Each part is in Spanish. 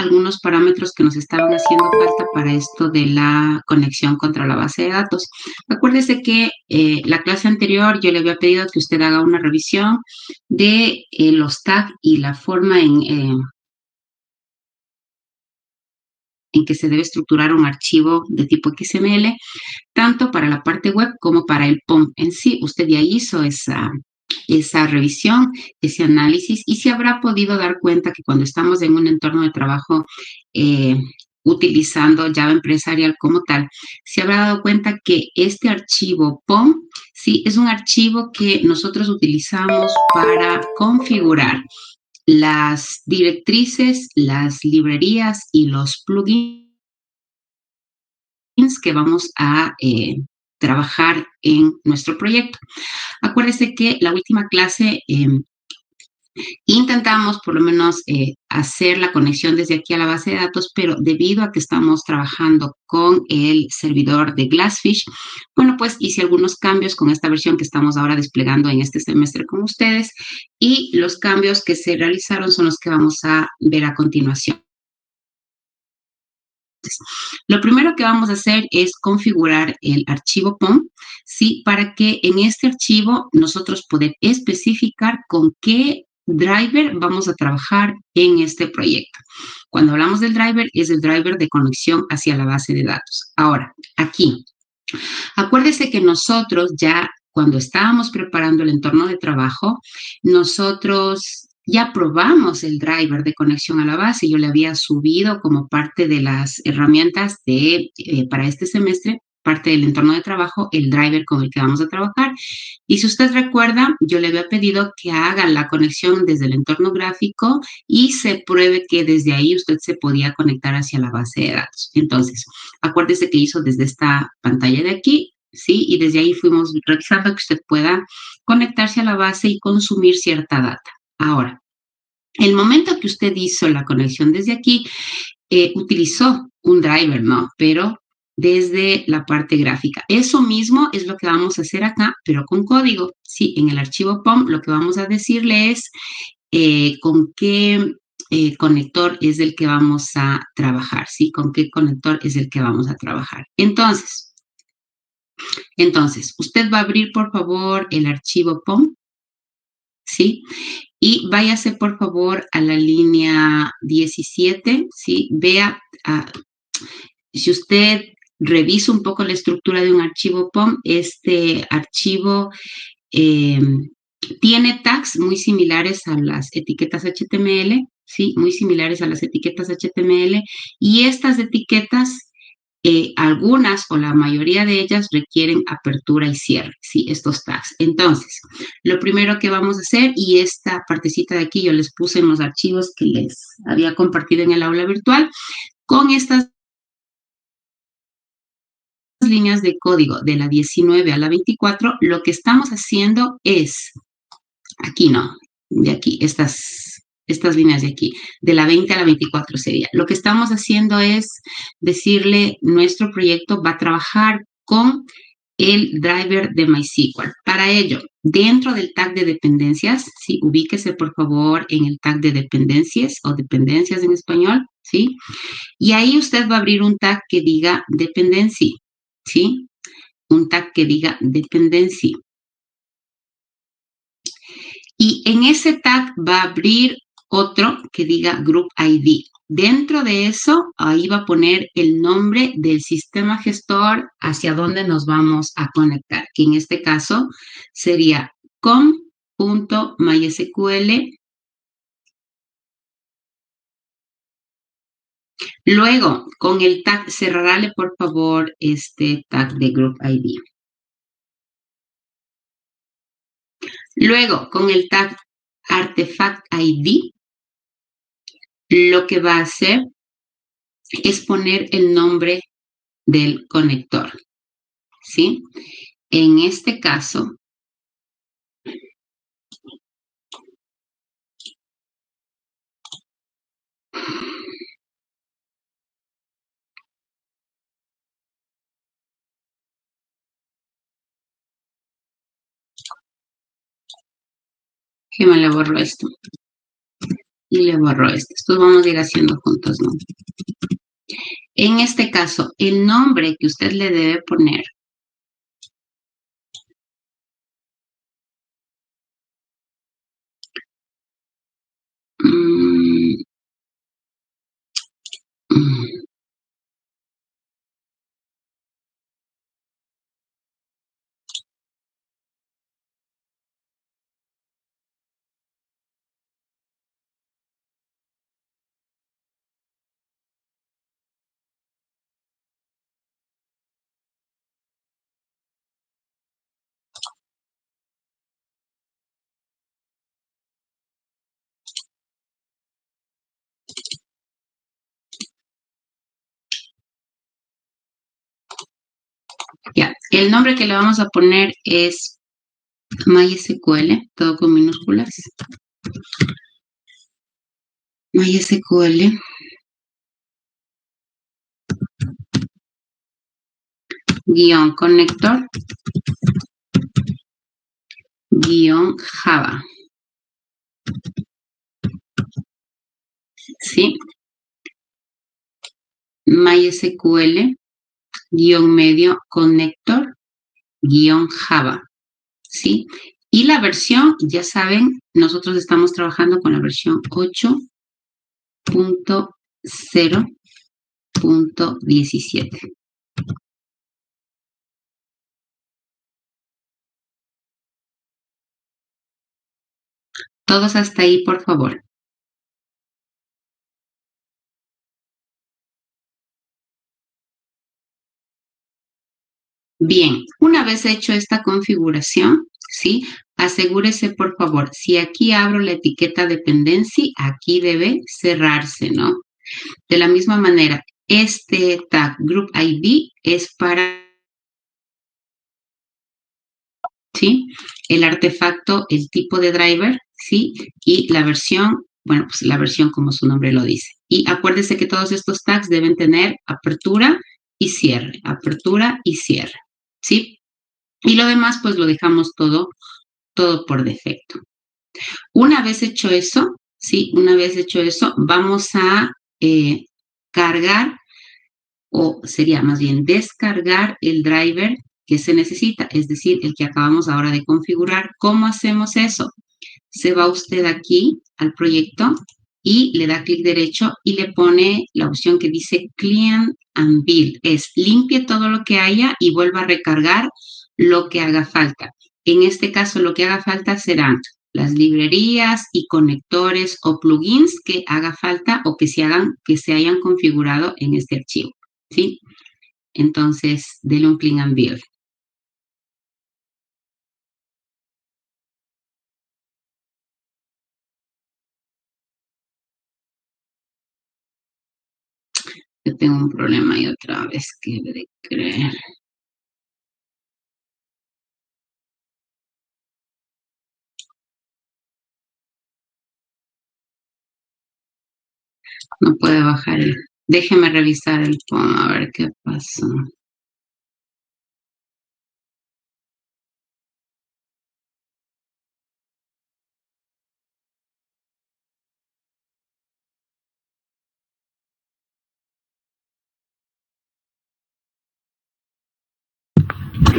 algunos parámetros que nos estaban haciendo falta para esto de la conexión contra la base de datos. Acuérdese que la clase anterior yo le había pedido que usted haga una revisión de los tags y la forma en que se debe estructurar un archivo de tipo XML, tanto para la parte web como para el POM en sí. Usted ya hizo esa revisión, ese análisis, y se habrá podido dar cuenta que cuando estamos en un entorno de trabajo utilizando Java empresarial como tal, se habrá dado cuenta que este archivo POM, sí, es un archivo que nosotros utilizamos para configurar las directrices, las librerías y los plugins que vamos a trabajar en nuestro proyecto. Acuérdese que la última clase intentamos por lo menos hacer la conexión desde aquí a la base de datos, pero debido a que estamos trabajando con el servidor de Glassfish, bueno, pues hice algunos cambios con esta versión que estamos ahora desplegando en este semestre con ustedes, y los cambios que se realizaron son los que vamos a ver a continuación. Lo primero que vamos a hacer es configurar el archivo POM, ¿sí? Para que en este archivo nosotros poder especificar con qué driver vamos a trabajar en este proyecto. Cuando hablamos del driver, es el driver de conexión hacia la base de datos. Ahora, aquí, acuérdese que nosotros ya cuando estábamos preparando el entorno de trabajo, nosotros ya probamos el driver de conexión a la base. Yo le había subido como parte de las herramientas para este semestre, parte del entorno de trabajo, el driver con el que vamos a trabajar. Y si usted recuerda, yo le había pedido que haga la conexión desde el entorno gráfico y se pruebe que desde ahí usted se podía conectar hacia la base de datos. Entonces, acuérdese que hizo desde esta pantalla de aquí, ¿sí? Y desde ahí fuimos revisando que usted pueda conectarse a la base y consumir cierta data. Ahora, el momento que usted hizo la conexión desde aquí, utilizó un driver, ¿no? Pero desde la parte gráfica. Eso mismo es lo que vamos a hacer acá, pero con código. Sí, en el archivo POM lo que vamos a decirle es con qué conector es el que vamos a trabajar, ¿sí? Con qué conector es el que vamos a trabajar. Entonces, usted va a abrir, por favor, el archivo POM, ¿sí? Y váyase, por favor, a la línea 17, ¿sí? Vea, si usted revisa un poco la estructura de un archivo POM, este archivo tiene tags muy similares a las etiquetas HTML, ¿sí? Muy similares a las etiquetas HTML, y estas etiquetas, algunas o la mayoría de ellas requieren apertura y cierre, ¿sí? Estos tags. Entonces, lo primero que vamos a hacer, y esta partecita de aquí yo les puse en los archivos que les había compartido en el aula virtual, con estas líneas de código de la 19 a la 24, lo que estamos haciendo es, aquí no, de aquí, estas líneas de aquí, de la 20 a la 24 sería. Lo que estamos haciendo es decirle, nuestro proyecto va a trabajar con el driver de MySQL. Para ello, dentro del tag de dependencias, ¿sí? Ubíquese por favor en el tag de dependencias o dependencias en español, ¿sí? Y ahí usted va a abrir un tag que diga dependency, ¿sí? Un tag que diga dependency. Y en ese tag va a abrir otro que diga Group ID. Dentro de eso, ahí va a poner el nombre del sistema gestor hacia donde nos vamos a conectar, que en este caso sería com.mysql. Luego, con el tag, cerrarle por favor este tag de Group ID. Luego, con el tag Artifact ID, lo que va a hacer es poner el nombre del conector, ¿sí? En este caso, que me le borro esto. y le borro este. Esto vamos a ir haciendo juntos, ¿no? En este caso, el nombre que usted le debe poner mm, mm, ya. El nombre que le vamos a poner es MySQL, todo con minúsculas. MySQL guión conector guión Java. ¿Sí? MySQL guión medio conector guión Java. ¿Sí? Y la versión, ya saben, nosotros estamos trabajando con la versión 8.0.17. Todos hasta ahí, por favor. Bien, una vez hecho esta configuración, ¿sí? Asegúrese, por favor, si aquí abro la etiqueta dependency, aquí debe cerrarse, ¿no? De la misma manera, este tag Group ID es para, ¿sí? El artefacto, el tipo de driver, ¿sí? Y la versión, bueno, pues la versión como su nombre lo dice. Y acuérdese que todos estos tags deben tener apertura y cierre, ¿sí? Y lo demás, pues lo dejamos todo por defecto. Una vez hecho eso, ¿sí? Una vez hecho eso, vamos a cargar, o sería más bien descargar el driver que se necesita, es decir, el que acabamos ahora de configurar. ¿Cómo hacemos eso? Se va usted aquí al proyecto y le da clic derecho y le pone la opción que dice Clean and Build. Es limpie todo lo que haya y vuelva a recargar lo que haga falta. En este caso, lo que haga falta serán las librerías y conectores o plugins que haga falta o que se hayan configurado en este archivo, ¿sí? Entonces, denle un Clean and Build. Yo tengo un problema y otra vez que de creer. No puede bajar el... Déjeme revisar el POM a ver qué pasó.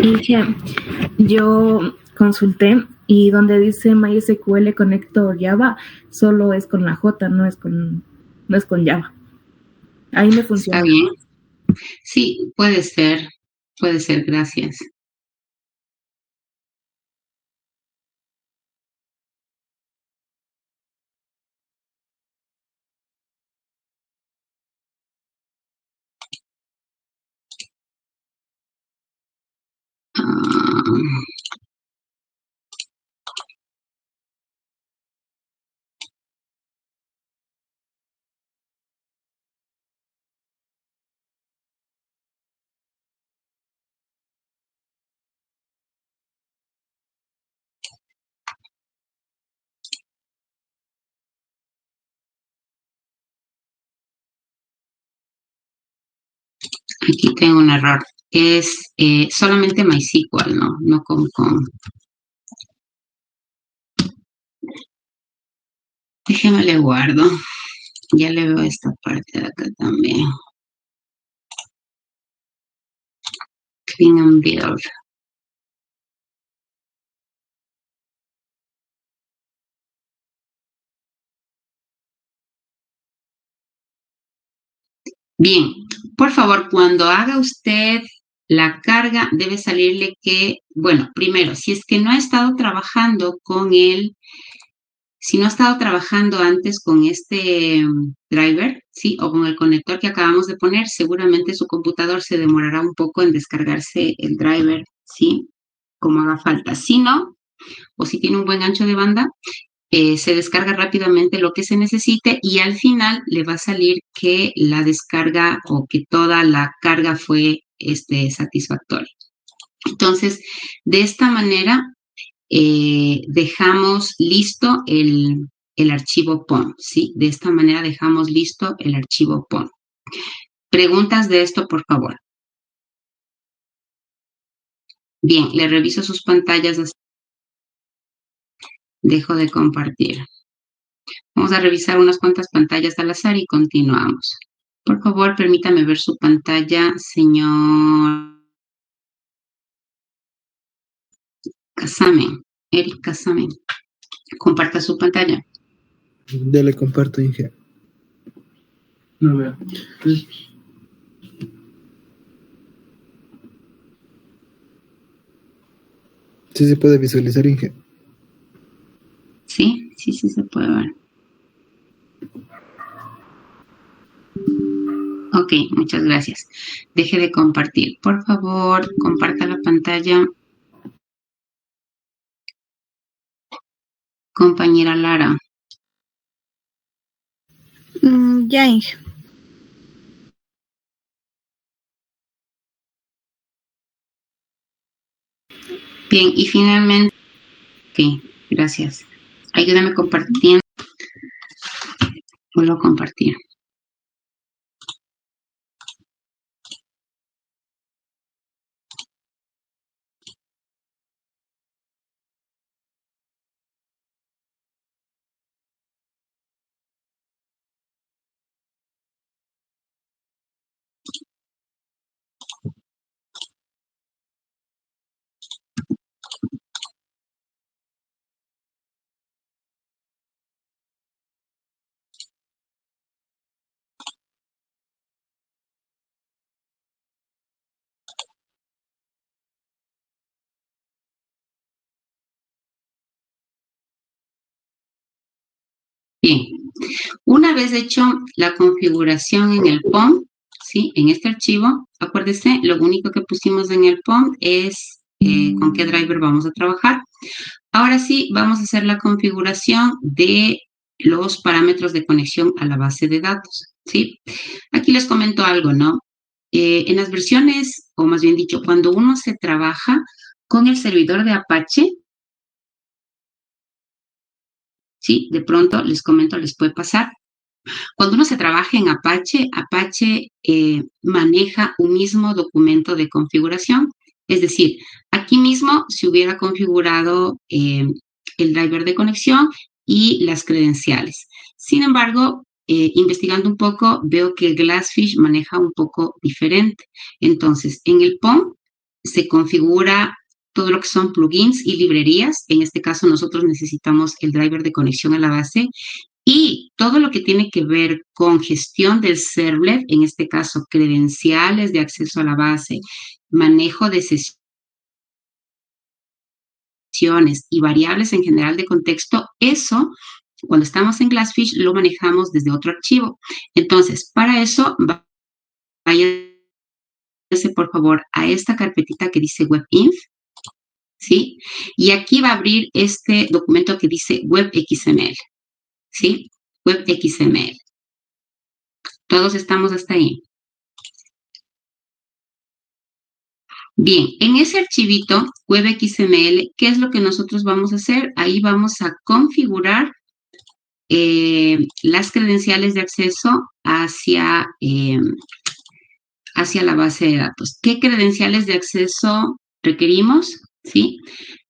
Dije, yo consulté y donde dice MySQL Connector Java, solo es con la J, no es con Java. Ahí me funciona. ¿Está bien? Sí, puede ser, gracias. Aquí tengo un error. Es solamente MySQL, no con Déjeme le guardo. Ya le veo esta parte de acá también. Clean and build. Bien, por favor, cuando haga usted la carga, debe salirle que, bueno, primero, si es que no ha estado trabajando con si no ha estado trabajando antes con este driver, ¿sí? O con el conector que acabamos de poner, seguramente su computador se demorará un poco en descargarse el driver, ¿sí? Como haga falta. Si no, o si tiene un buen ancho de banda, se descarga rápidamente lo que se necesite y al final le va a salir que la descarga o que toda la carga fue satisfactoria. Entonces, de esta manera dejamos listo el archivo POM, ¿sí? De esta manera dejamos listo el archivo POM. Preguntas de esto, por favor. Bien, le reviso sus pantallas. Dejo de compartir. Vamos a revisar unas cuantas pantallas al azar y continuamos. Por favor, permítame ver su pantalla, señor Casamen. Eric Casamen. Comparta su pantalla. Ya le comparto, Inge. No veo. Sí se puede visualizar, Inge. Sí, sí se puede ver. Ok, muchas gracias. Deje de compartir. Por favor, comparta la pantalla. Compañera Lara. Ya, Inge. Bien, y finalmente, ok, gracias. Ayúdame compartiendo. Vuelvo a compartir. Bien, una vez hecho la configuración en el POM, ¿sí? En este archivo, acuérdese, lo único que pusimos en el POM es con qué driver vamos a trabajar. Ahora sí, vamos a hacer la configuración de los parámetros de conexión a la base de datos, ¿sí? Aquí les comento algo, ¿no? En las versiones, o más bien dicho, cuando uno se trabaja con el servidor de Apache, ¿sí? De pronto, les comento, les puede pasar. Cuando uno se trabaja en Apache, Apache maneja un mismo documento de configuración. Es decir, aquí mismo se hubiera configurado el driver de conexión y las credenciales. Sin embargo, investigando un poco, veo que Glassfish maneja un poco diferente. Entonces, en el POM se configura todo lo que son plugins y librerías. En este caso, nosotros necesitamos el driver de conexión a la base y todo lo que tiene que ver con gestión del servlet, en este caso, credenciales de acceso a la base, manejo de sesiones y variables en general de contexto, eso, cuando estamos en Glassfish, lo manejamos desde otro archivo. Entonces, para eso, váyase por favor a esta carpetita que dice WebInf, ¿sí? Y aquí va a abrir este documento que dice WebXML, ¿sí? WebXML. Todos estamos hasta ahí. Bien, en ese archivito WebXML, ¿qué es lo que nosotros vamos a hacer? Ahí vamos a configurar las credenciales de acceso hacia la base de datos. ¿Qué credenciales de acceso requerimos? ¿Sí?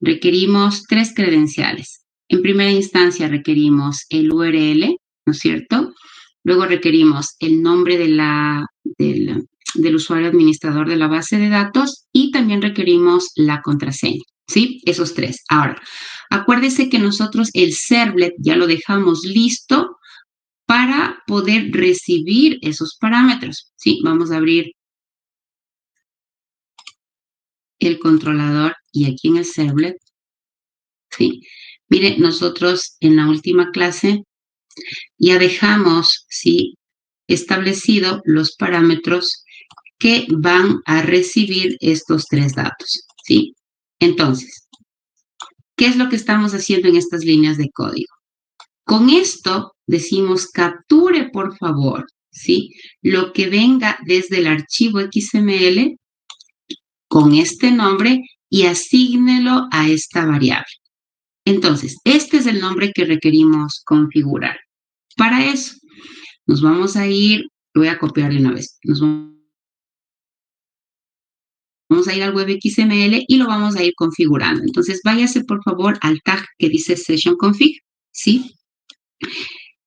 Requerimos 3 credenciales. En primera instancia requerimos el URL, ¿no es cierto? Luego requerimos el nombre del usuario administrador de la base de datos y también requerimos la contraseña, ¿sí? Esos tres. Ahora, acuérdese que nosotros el servlet ya lo dejamos listo para poder recibir esos parámetros, ¿sí? Vamos a abrir el controlador y aquí en el servlet, ¿sí? Mire, nosotros en la última clase ya dejamos, ¿sí?, establecido los parámetros que van a recibir estos tres datos, ¿sí? Entonces, ¿qué es lo que estamos haciendo en estas líneas de código? Con esto decimos capture, por favor, ¿sí?, lo que venga desde el archivo XML con este nombre y asígnelo a esta variable. Entonces, este es el nombre que requerimos configurar. Para eso, nos vamos a ir, lo voy a copiar de una vez, nos vamos a ir al web XML y lo vamos a ir configurando. Entonces, váyase por favor al tag que dice Session Config, ¿sí?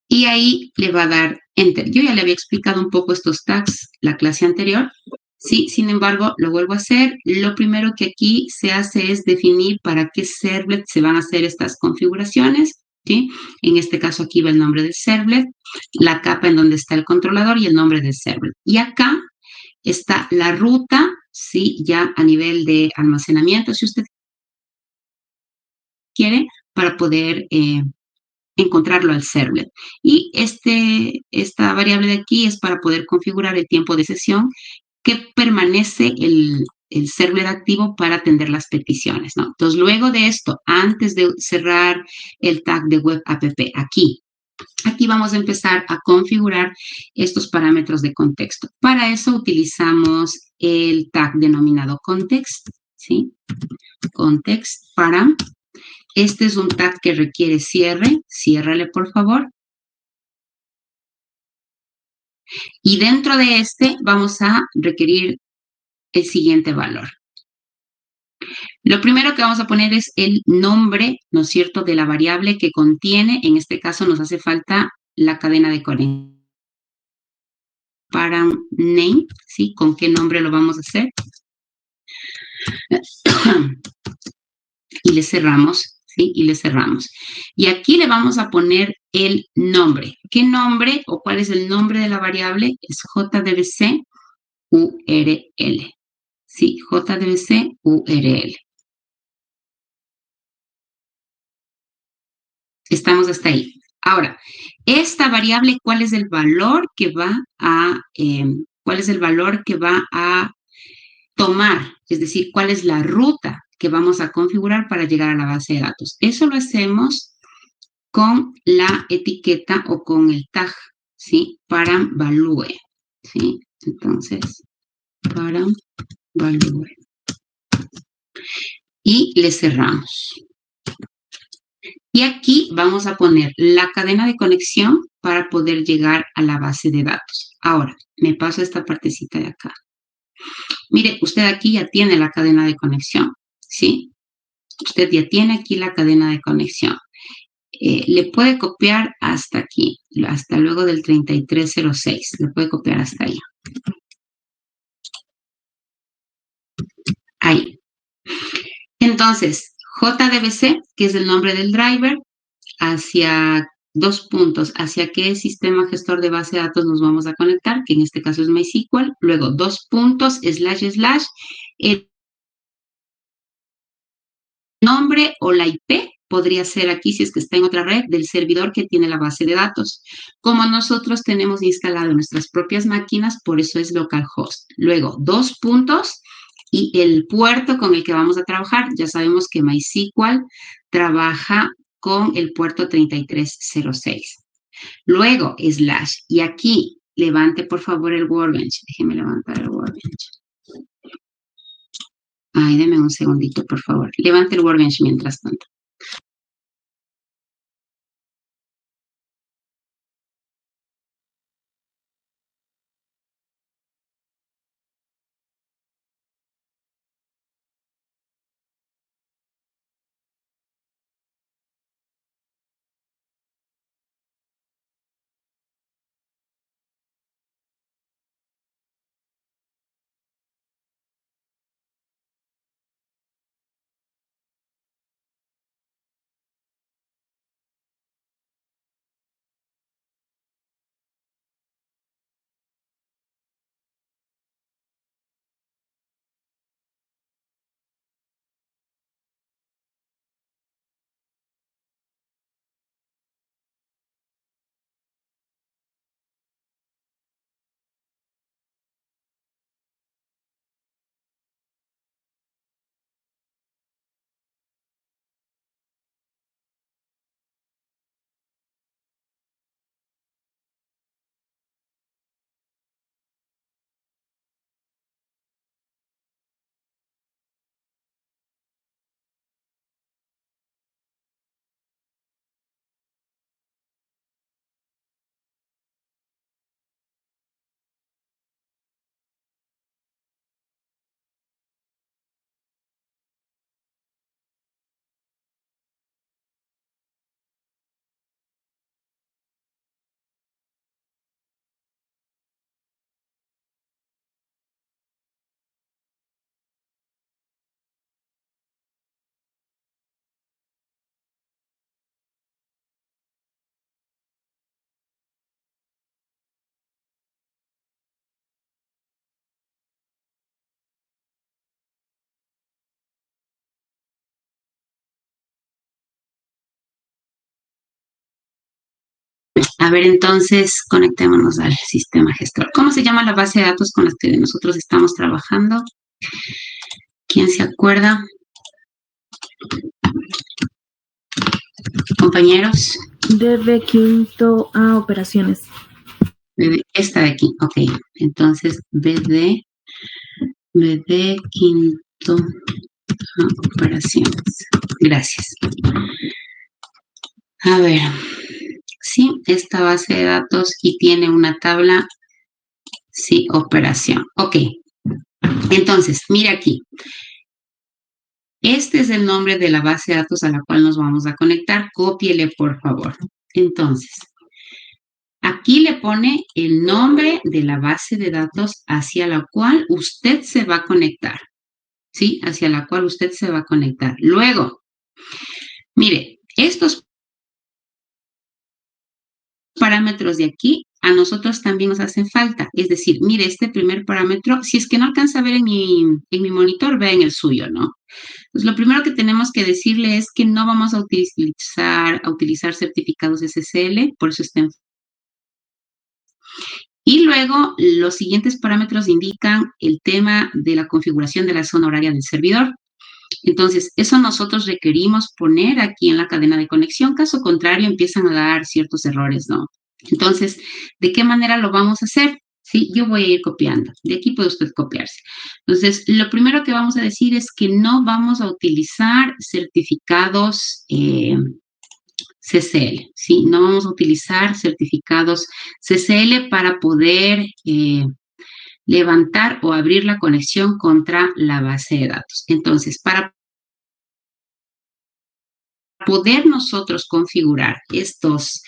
Y ahí le va a dar Enter. Yo ya le había explicado un poco estos tags la clase anterior, ¿sí? Sin embargo, lo vuelvo a hacer. Lo primero que aquí se hace es definir para qué servlet se van a hacer estas configuraciones, ¿sí? En este caso aquí va el nombre del servlet, la capa en donde está el controlador y el nombre del servlet. Y acá está la ruta, ¿sí?, ya a nivel de almacenamiento, si usted quiere, para poder encontrarlo al servlet. Y esta variable de aquí es para poder configurar el tiempo de sesión que permanece el servlet activo para atender las peticiones, ¿no? Entonces, luego de esto, antes de cerrar el tag de web app aquí vamos a empezar a configurar estos parámetros de contexto. Para eso utilizamos el tag denominado context, ¿sí? Context para. Este es un tag que requiere cierre. Ciérrale, por favor. Y dentro de este vamos a requerir el siguiente valor. Lo primero que vamos a poner es el nombre, ¿no es cierto?, de la variable que contiene. En este caso nos hace falta la cadena de conexión. Para name, ¿sí? ¿Con qué nombre lo vamos a hacer? Y le cerramos, ¿sí? Y le cerramos. Y aquí le vamos a poner el nombre. ¿Qué nombre o cuál es el nombre de la variable? Es JDBC URL. Sí, JDBC URL. Estamos hasta ahí. Ahora, esta variable, ¿cuál es el valor que va a tomar? Es decir, ¿cuál es la ruta que vamos a configurar para llegar a la base de datos? Eso lo hacemos con la etiqueta o con el tag, ¿sí? Param value, ¿sí? Entonces, param value. Y le cerramos. Y aquí vamos a poner la cadena de conexión para poder llegar a la base de datos. Ahora, me paso esta partecita de acá. Mire, usted aquí ya tiene la cadena de conexión, ¿sí? Usted ya tiene aquí la cadena de conexión. Le puede copiar hasta aquí, hasta luego del 3306. Le puede copiar hasta ahí. Ahí. Entonces, JDBC, que es el nombre del driver, hacia dos puntos, hacia qué sistema gestor de base de datos nos vamos a conectar, que en este caso es MySQL, luego dos puntos, // el nombre o la IP podría ser aquí, si es que está en otra red, del servidor que tiene la base de datos. Como nosotros tenemos instalado nuestras propias máquinas, por eso es localhost. Luego, dos puntos y el puerto con el que vamos a trabajar. Ya sabemos que MySQL trabaja con el puerto 3306. Luego, / y aquí, levante por favor el Workbench. Déjeme levantar el Workbench. Ay, deme un segundito, por favor. Levante el Workbench mientras tanto. A ver, entonces, conectémonos al sistema gestor. ¿Cómo se llama la base de datos con la que nosotros estamos trabajando? ¿Quién se acuerda? Compañeros. DB quinto a operaciones. Esta de aquí, ok. Entonces, BD quinto a operaciones. Gracias. A ver, sí, esta base de datos y tiene una tabla, sí, operación. Ok. Entonces, mira aquí. Este es el nombre de la base de datos a la cual nos vamos a conectar. Cópiele, por favor. Entonces, aquí le pone el nombre de la base de datos hacia la cual usted se va a conectar. ¿Sí? Hacia la cual usted se va a conectar. Luego, mire, estos parámetros de aquí a nosotros también nos hacen falta. Es decir, mire, este primer parámetro, si es que no alcanza a ver en mi monitor, vea en el suyo, ¿no? Pues lo primero que tenemos que decirle es que no vamos a utilizar certificados SSL, por eso está en... Y luego, los siguientes parámetros indican el tema de la configuración de la zona horaria del servidor. Entonces, eso nosotros requerimos poner aquí en la cadena de conexión. Caso contrario, empiezan a dar ciertos errores, ¿no? Entonces, ¿de qué manera lo vamos a hacer? Sí, yo voy a ir copiando. De aquí puede usted copiarse. Entonces, lo primero que vamos a decir es que no vamos a utilizar certificados CCL, ¿sí? No vamos a utilizar certificados CCL para poder levantar o abrir la conexión contra la base de datos. Entonces, para poder nosotros configurar estos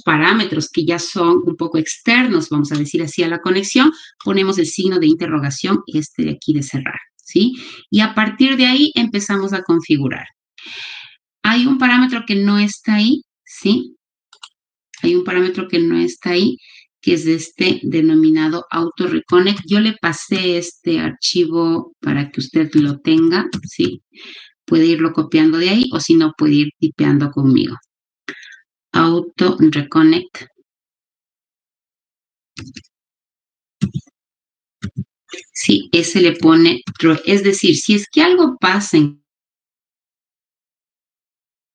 parámetros que ya son un poco externos, vamos a decir así, a la conexión, ponemos el signo de interrogación, este de aquí de cerrar, ¿sí? Y a partir de ahí empezamos a configurar. Hay un parámetro que no está ahí, ¿sí? Hay un parámetro que no está ahí, que es este denominado Auto Reconnect. Yo le pasé este archivo para que usted lo tenga, ¿sí? Puede irlo copiando de ahí o si no puede ir tipeando conmigo. Auto Reconnect. Sí, ese le pone true. Es decir, si es que algo pasa en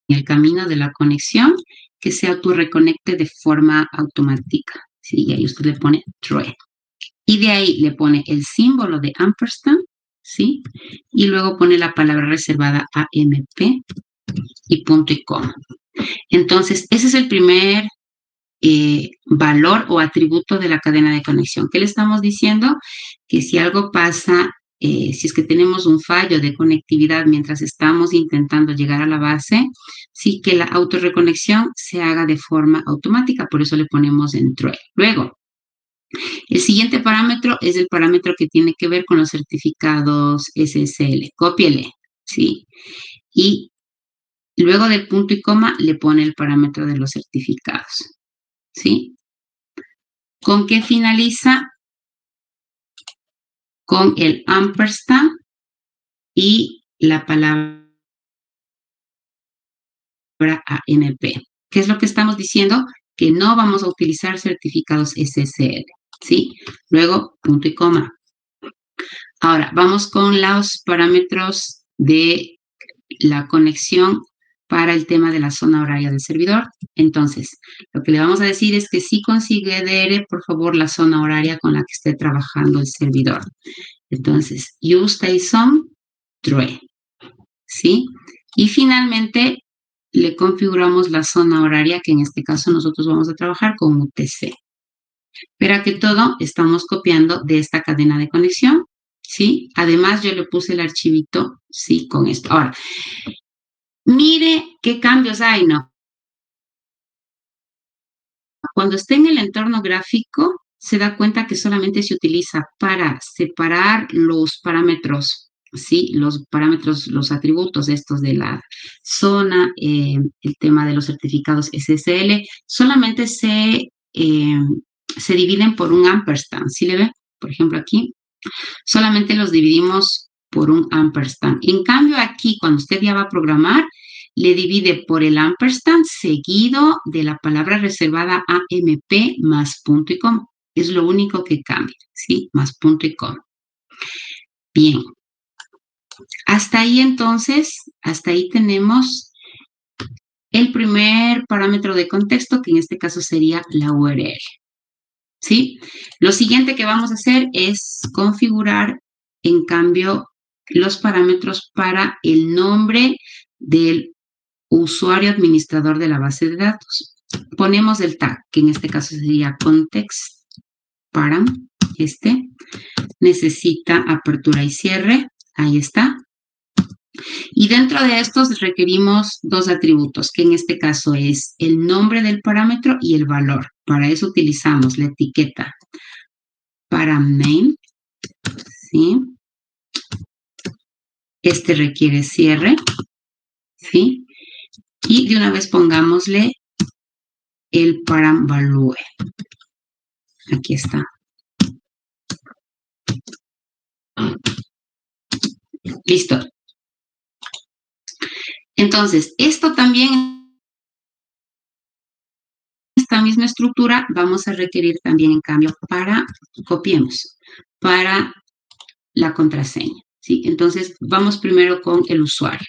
el camino de la conexión, que se autorreconecte de forma automática. Sí, y ahí usted le pone true. Y de ahí le pone el símbolo de ampersand, ¿sí? Y luego pone la palabra reservada AMP y punto y coma. Entonces, ese es el primer valor o atributo de la cadena de conexión. ¿Qué le estamos diciendo? Que si algo pasa, si es que tenemos un fallo de conectividad mientras estamos intentando llegar a la base, sí que la autorreconexión se haga de forma automática, por eso le ponemos en true. Luego, el siguiente parámetro es el parámetro que tiene que ver con los certificados SSL. Cópiele, ¿sí? Y luego del punto y coma le pone el parámetro de los certificados, ¿sí? ¿Con qué finaliza? Con el ampersand y la palabra AMP. ¿Qué es lo que estamos diciendo? Que no vamos a utilizar certificados SSL, ¿sí? Luego, punto y coma. Ahora, vamos con los parámetros de la conexión para el tema de la zona horaria del servidor. Entonces, lo que le vamos a decir es que sí considere, por favor, la zona horaria con la que esté trabajando el servidor. Entonces, use stay zone, true, ¿sí? Y finalmente, le configuramos la zona horaria, que en este caso nosotros vamos a trabajar con UTC. Verá que todo estamos copiando de esta cadena de conexión, ¿sí? Además, yo le puse el archivito, sí, con esto. Ahora, mire qué cambios hay, ¿no? Cuando esté en el entorno gráfico, se da cuenta que solamente se utiliza para separar los parámetros, ¿sí? Los parámetros, los atributos estos de la zona, el tema de los certificados SSL, solamente se dividen por un ampersand, ¿sí le ve? Por ejemplo, aquí, solamente los dividimos por un ampersand. En cambio, aquí, cuando usted ya va a programar, le divide por el ampersand seguido de la palabra reservada AMP más punto y coma. Es lo único que cambia, ¿sí? Más punto y coma. Bien. Hasta ahí entonces, hasta ahí tenemos el primer parámetro de contexto, que en este caso sería la URL. ¿Sí? Lo siguiente que vamos a hacer es configurar, en cambio, los parámetros para el nombre del usuario administrador de la base de datos. Ponemos el tag, que en este caso sería context param, necesita apertura y cierre, ahí está. Y dentro de estos requerimos dos atributos, que en este caso es el nombre del parámetro y el valor. Para eso utilizamos la etiqueta paramName, ¿sí? Este requiere cierre, ¿sí? Y de una vez pongámosle el paramValue. Aquí está. Listo. Entonces, esto también, esta misma estructura, vamos a requerir también, en cambio, copiemos, para la contraseña, ¿sí? Entonces, vamos primero con el usuario.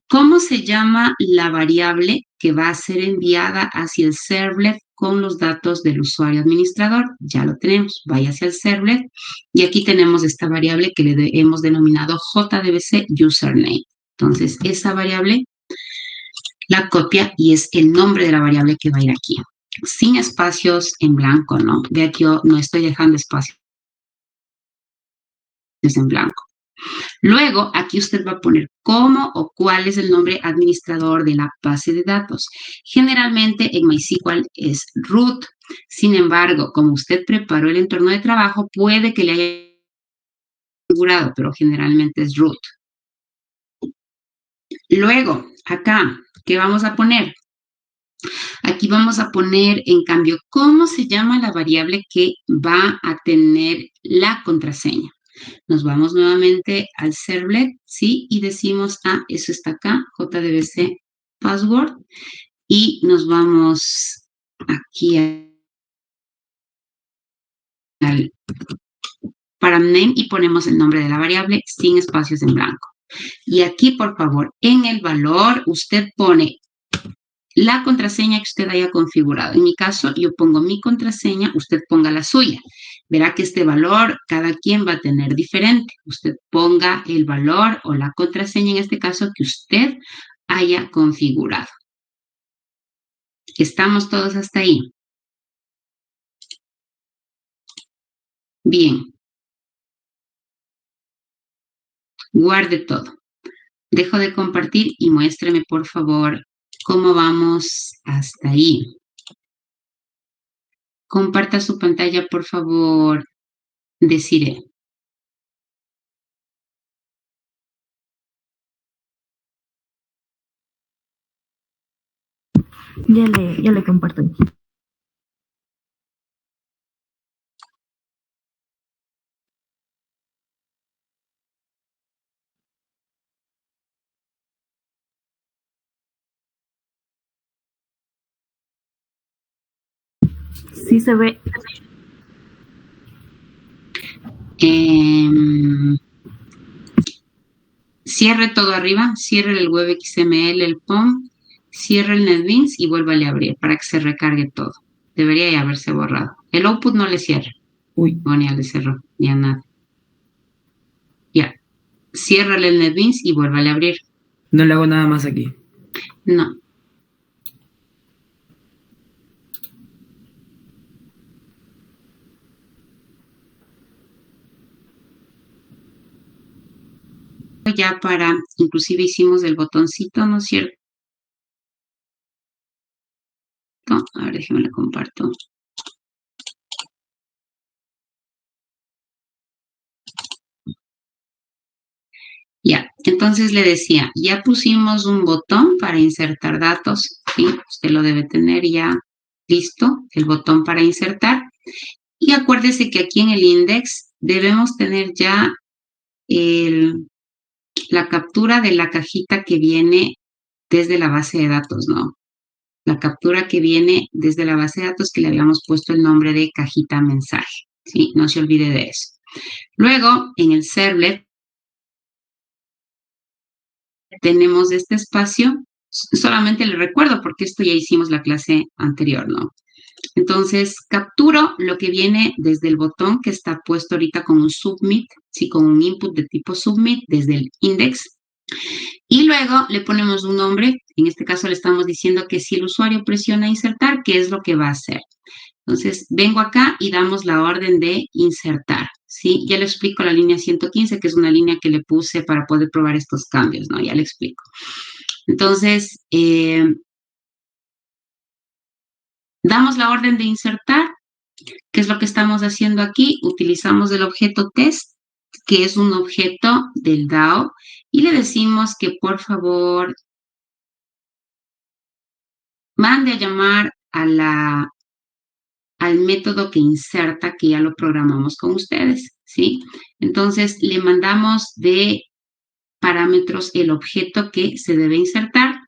¿Cómo se llama la variable que va a ser enviada hacia el servlet con los datos del usuario administrador? Ya lo tenemos, vaya hacia el servlet y aquí tenemos esta variable que le hemos denominado JDBC username. Entonces, esa variable la copia y es el nombre de la variable que va a ir aquí. Sin espacios en blanco, ¿no? Vea que yo no estoy dejando espacios en blanco. Luego, aquí usted va a poner cómo o cuál es el nombre administrador de la base de datos. Generalmente en MySQL es root. Sin embargo, como usted preparó el entorno de trabajo, puede que le haya configurado, pero generalmente es root. Luego, acá, ¿qué vamos a poner? Aquí vamos a poner, en cambio, cómo se llama la variable que va a tener la contraseña. Nos vamos nuevamente al servlet, ¿sí? Y decimos, eso está acá, JDBC password. Y nos vamos aquí al paramName y ponemos el nombre de la variable sin espacios en blanco. Y aquí, por favor, en el valor, usted pone la contraseña que usted haya configurado. En mi caso, yo pongo mi contraseña, usted ponga la suya. Verá que este valor cada quien va a tener diferente. Usted ponga el valor o la contraseña, en este caso, que usted haya configurado. ¿Estamos todos hasta ahí? Bien. Guarde todo. Dejo de compartir y muéstreme, por favor, cómo vamos hasta ahí. Comparta su pantalla, por favor, Desiree. Ya le comparto. Sí se ve. Cierre todo arriba, cierre el web XML, el POM, cierre el NetBeans y vuélvale a abrir para que se recargue todo. Debería ya haberse borrado. El output no le cierre. Uy, bueno, ya le cerró, ya nada. Ya, ciérrale el NetBeans y vuélvale a abrir. No le hago nada más aquí. No. Ya inclusive hicimos el botoncito, ¿no es cierto? A ver, déjeme le comparto. Ya, entonces le decía, ya pusimos un botón para insertar datos, ¿sí? Usted lo debe tener ya listo, el botón para insertar. Y acuérdese que aquí en el index debemos tener ya la captura de la cajita que viene desde la base de datos, ¿no? La captura que viene desde la base de datos que le habíamos puesto el nombre de cajita mensaje, ¿sí? No se olvide de eso. Luego, en el servlet, tenemos este espacio. Solamente le recuerdo porque esto ya hicimos la clase anterior, ¿no? Entonces, capturo lo que viene desde el botón que está puesto ahorita con un submit, sí, con un input de tipo submit desde el index. Y luego le ponemos un nombre. En este caso le estamos diciendo que si el usuario presiona insertar, ¿qué es lo que va a hacer? Entonces, vengo acá y damos la orden de insertar, ¿sí? Ya le explico la línea 115, que es una línea que le puse para poder probar estos cambios, ¿no? Ya le explico. Entonces, damos la orden de insertar. ¿Qué es lo que estamos haciendo aquí? Utilizamos el objeto test, que es un objeto del DAO, y le decimos que por favor mande a llamar al método que inserta, que ya lo programamos con ustedes, ¿sí? Entonces, le mandamos de parámetros el objeto que se debe insertar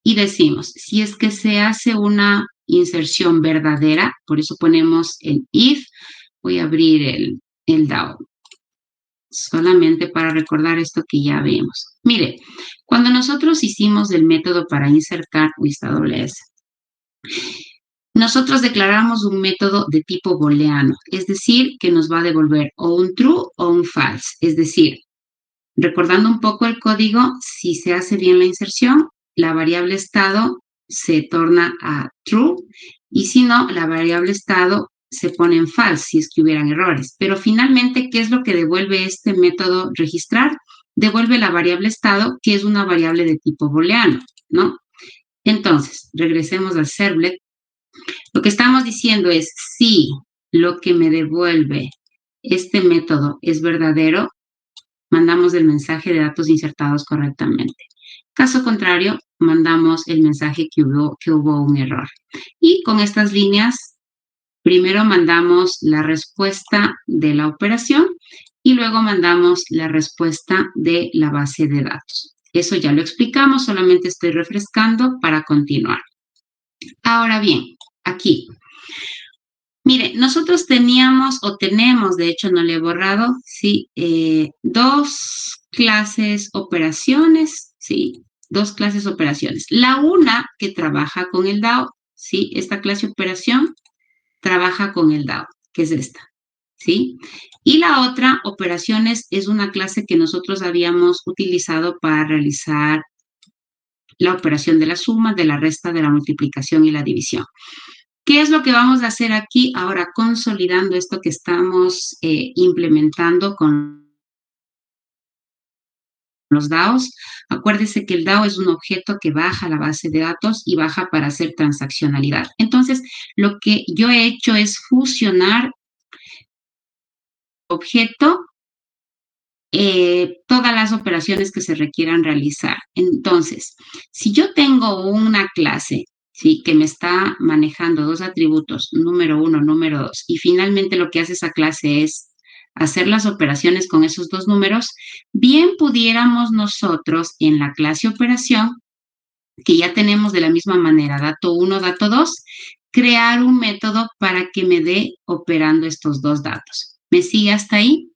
y decimos, si es que se hace una inserción verdadera, por eso ponemos el if. Voy a abrir el DAO, solamente para recordar esto que ya vimos. Mire, cuando nosotros hicimos el método para insertar WSWS, nosotros declaramos un método de tipo booleano, es decir, que nos va a devolver o un true o un false. Es decir, recordando un poco el código, si se hace bien la inserción, la variable estado se torna a true y si no, la variable estado se pone en false si es que hubieran errores. Pero finalmente, ¿qué es lo que devuelve este método registrar? Devuelve la variable estado, que es una variable de tipo booleano, ¿no? Entonces, regresemos al servlet. Lo que estamos diciendo es, si lo que me devuelve este método es verdadero, mandamos el mensaje de datos insertados correctamente. Caso contrario, mandamos el mensaje que hubo un error. Y con estas líneas, primero mandamos la respuesta de la operación y luego mandamos la respuesta de la base de datos. Eso ya lo explicamos, solamente estoy refrescando para continuar. Ahora bien, aquí. Mire, nosotros teníamos o tenemos, de hecho no le he borrado, ¿sí? Dos clases operaciones, ¿sí? Dos clases operaciones. La una que trabaja con el DAO, ¿sí? Esta clase operación trabaja con el DAO, que es esta, ¿sí? Y la otra, operaciones, es una clase que nosotros habíamos utilizado para realizar la operación de la suma, de la resta, de la multiplicación y la división. ¿Qué es lo que vamos a hacer aquí ahora consolidando esto que estamos implementando con los DAOs? Acuérdese que el DAO es un objeto que baja a la base de datos y baja para hacer transaccionalidad. Entonces, lo que yo he hecho es fusionar objeto todas las operaciones que se requieran realizar. Entonces, si yo tengo una clase, ¿sí?, que me está manejando dos atributos, número 1, número 2, y finalmente lo que hace esa clase es hacer las operaciones con esos dos números, bien pudiéramos nosotros en la clase operación, que ya tenemos de la misma manera, dato 1, dato 2, crear un método para que me dé operando estos dos datos. ¿Me sigue hasta ahí?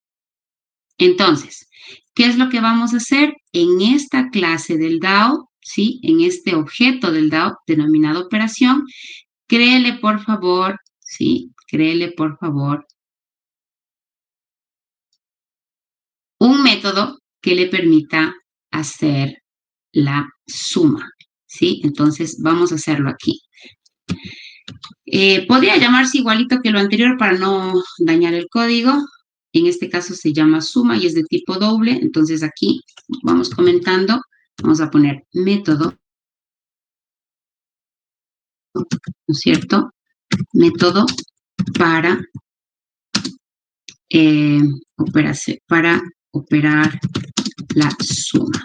Entonces, ¿qué es lo que vamos a hacer? En esta clase del DAO, ¿sí? En este objeto del DAO denominado operación, créele por favor, ¿sí? Créele por favor un método que le permita hacer la suma, ¿sí? Entonces, vamos a hacerlo aquí. Podría llamarse igualito que lo anterior para no dañar el código. En este caso se llama suma y es de tipo doble. Entonces aquí vamos comentando. Vamos a poner método, ¿no es cierto? Método para operar la suma.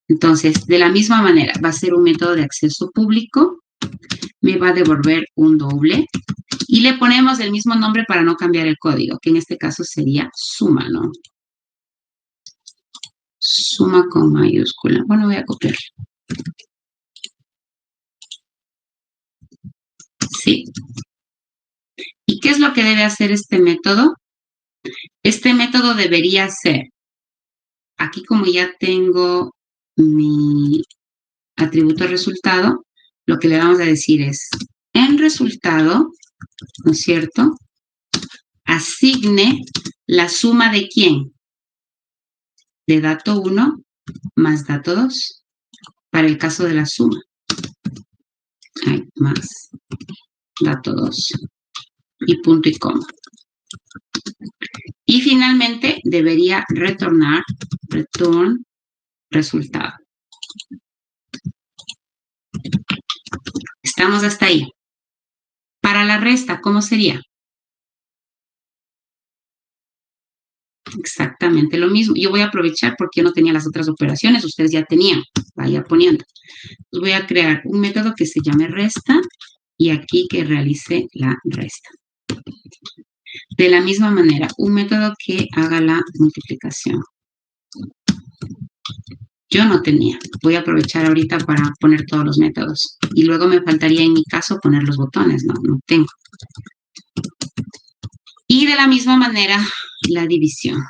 Entonces, de la misma manera, va a ser un método de acceso público. Me va a devolver un doble. Y le ponemos el mismo nombre para no cambiar el código, que en este caso sería suma, ¿no? Suma con mayúscula. Bueno, voy a copiar. ¿Sí? ¿Y qué es lo que debe hacer este método? Este método debería ser, aquí como ya tengo mi atributo resultado, lo que le vamos a decir es, en resultado, ¿no es cierto?, asigne la suma de ¿quién? De dato 1 más dato 2, para el caso de la suma. Más dato 2 y punto y coma. Y finalmente debería retornar, return resultado. Estamos hasta ahí. Para la resta, ¿cómo sería? Exactamente lo mismo. Yo voy a aprovechar porque yo no tenía las otras operaciones, ustedes ya tenían. Vaya poniendo. Entonces voy a crear un método que se llame resta y aquí que realice la resta. De la misma manera, un método que haga la multiplicación. Yo no tenía. Voy a aprovechar ahorita para poner todos los métodos. Y luego me faltaría en mi caso poner los botones. No tengo. Y de la misma manera, la división.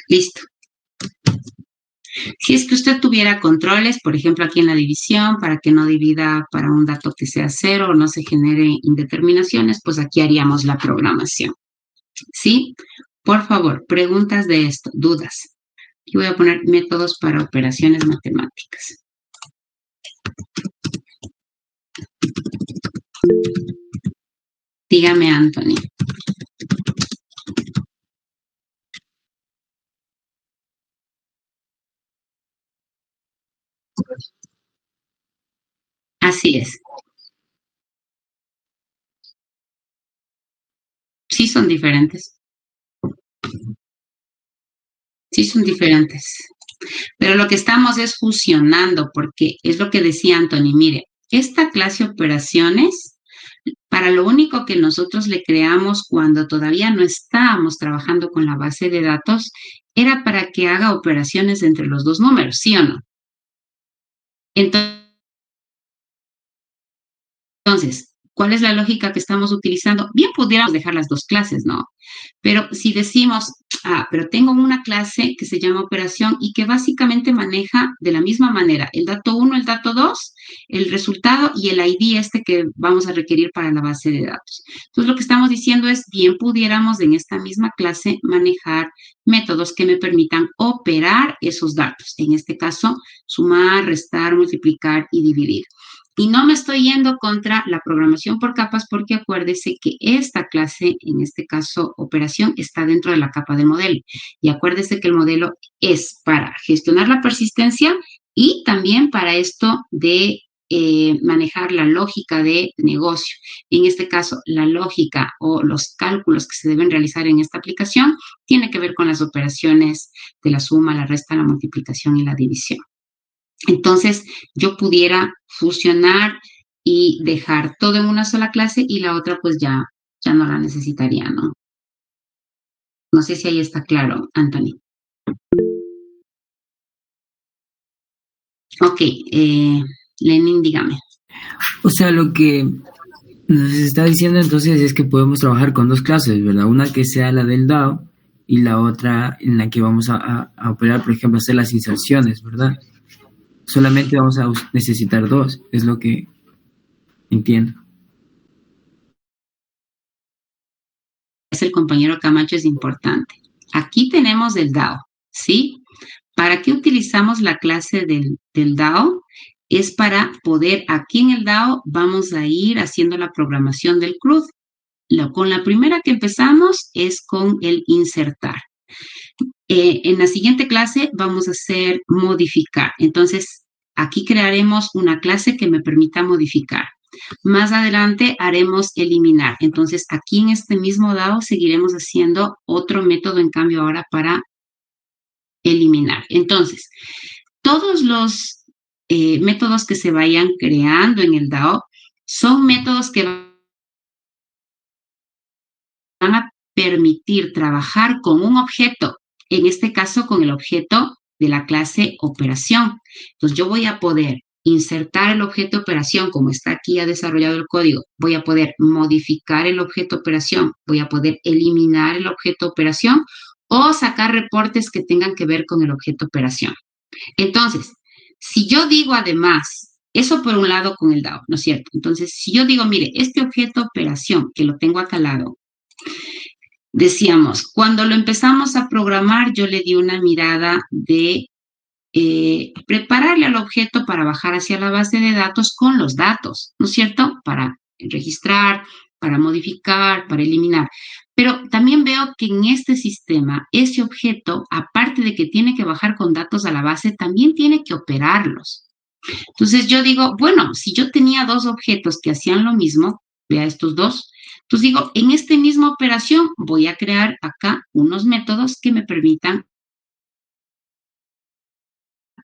Listo. Si es que usted tuviera controles, por ejemplo, aquí en la división, para que no divida para un dato que sea 0 o no se genere indeterminaciones, pues aquí haríamos la programación. ¿Sí? Por favor, preguntas de esto, dudas. Aquí voy a poner métodos para operaciones matemáticas. Dígame, Anthony. Así es. Sí son diferentes. Sí son diferentes. Pero lo que estamos es fusionando, porque es lo que decía Anthony. Mire, esta clase de operaciones, para lo único que nosotros le creamos cuando todavía no estábamos trabajando con la base de datos, era para que haga operaciones entre los dos números, ¿sí o no? Entonces, ¿cuál es la lógica que estamos utilizando? Bien pudiéramos dejar las dos clases, ¿no? Pero si decimos, pero tengo una clase que se llama operación y que básicamente maneja de la misma manera el dato 1, el dato 2, el resultado y el ID que vamos a requerir para la base de datos. Entonces, lo que estamos diciendo es, bien pudiéramos en esta misma clase manejar métodos que me permitan operar esos datos. En este caso, sumar, restar, multiplicar y dividir. Y no me estoy yendo contra la programación por capas porque acuérdese que esta clase, en este caso operación, está dentro de la capa del modelo. Y acuérdese que el modelo es para gestionar la persistencia y también para esto de manejar la lógica de negocio. En este caso, la lógica o los cálculos que se deben realizar en esta aplicación tiene que ver con las operaciones de la suma, la resta, la multiplicación y la división. Entonces, yo pudiera fusionar y dejar todo en una sola clase y la otra pues ya no la necesitaría, ¿no? No sé si ahí está claro, Anthony. Ok, Lenin, dígame. O sea, lo que nos está diciendo entonces es que podemos trabajar con dos clases, ¿verdad? Una que sea la del DAO y la otra en la que vamos a operar, por ejemplo, hacer las inserciones, ¿verdad? Solamente vamos a necesitar dos, es lo que entiendo. Es el compañero Camacho, es importante. Aquí tenemos el DAO, ¿sí? ¿Para qué utilizamos la clase del DAO? Es para poder, aquí en el DAO vamos a ir haciendo la programación del CRUD. Con la primera que empezamos es con el insertar. En la siguiente clase vamos a hacer modificar. Entonces, aquí crearemos una clase que me permita modificar. Más adelante haremos eliminar. Entonces, aquí en este mismo DAO seguiremos haciendo otro método, en cambio, ahora para eliminar. Entonces, todos los métodos que se vayan creando en el DAO son métodos que van a permitir trabajar con un objeto, en este caso con el objeto de la clase operación. Entonces yo voy a poder insertar el objeto operación, como está aquí ya desarrollado el código, voy a poder modificar el objeto operación, voy a poder eliminar el objeto operación o sacar reportes que tengan que ver con el objeto operación. Entonces, si yo digo además, eso por un lado con el DAO, ¿no es cierto? Entonces, si yo digo, mire, este objeto operación que lo tengo acá al lado, decíamos, cuando lo empezamos a programar, yo le di una mirada de prepararle al objeto para bajar hacia la base de datos con los datos, ¿no es cierto? Para registrar, para modificar, para eliminar. Pero también veo que en este sistema, ese objeto, aparte de que tiene que bajar con datos a la base, también tiene que operarlos. Entonces yo digo, bueno, si yo tenía dos objetos que hacían lo mismo, vea estos dos, entonces digo, en esta misma operación voy a crear acá unos métodos que me permitan